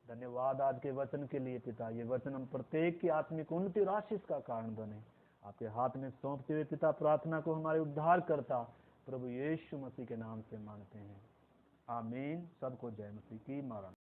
धन्यवाद आज के वचन के लिए पिता, ये वचन हम प्रत्येक की आत्मिक उन्नति और आशीष का कारण बने। आपके हाथ में सौंपते हुए पिता, प्रार्थना को हमारे उद्धार करता प्रभु यीशु मसीह के नाम से मांगते हैं, आमीन। सबको जय मसीह की। महाराज।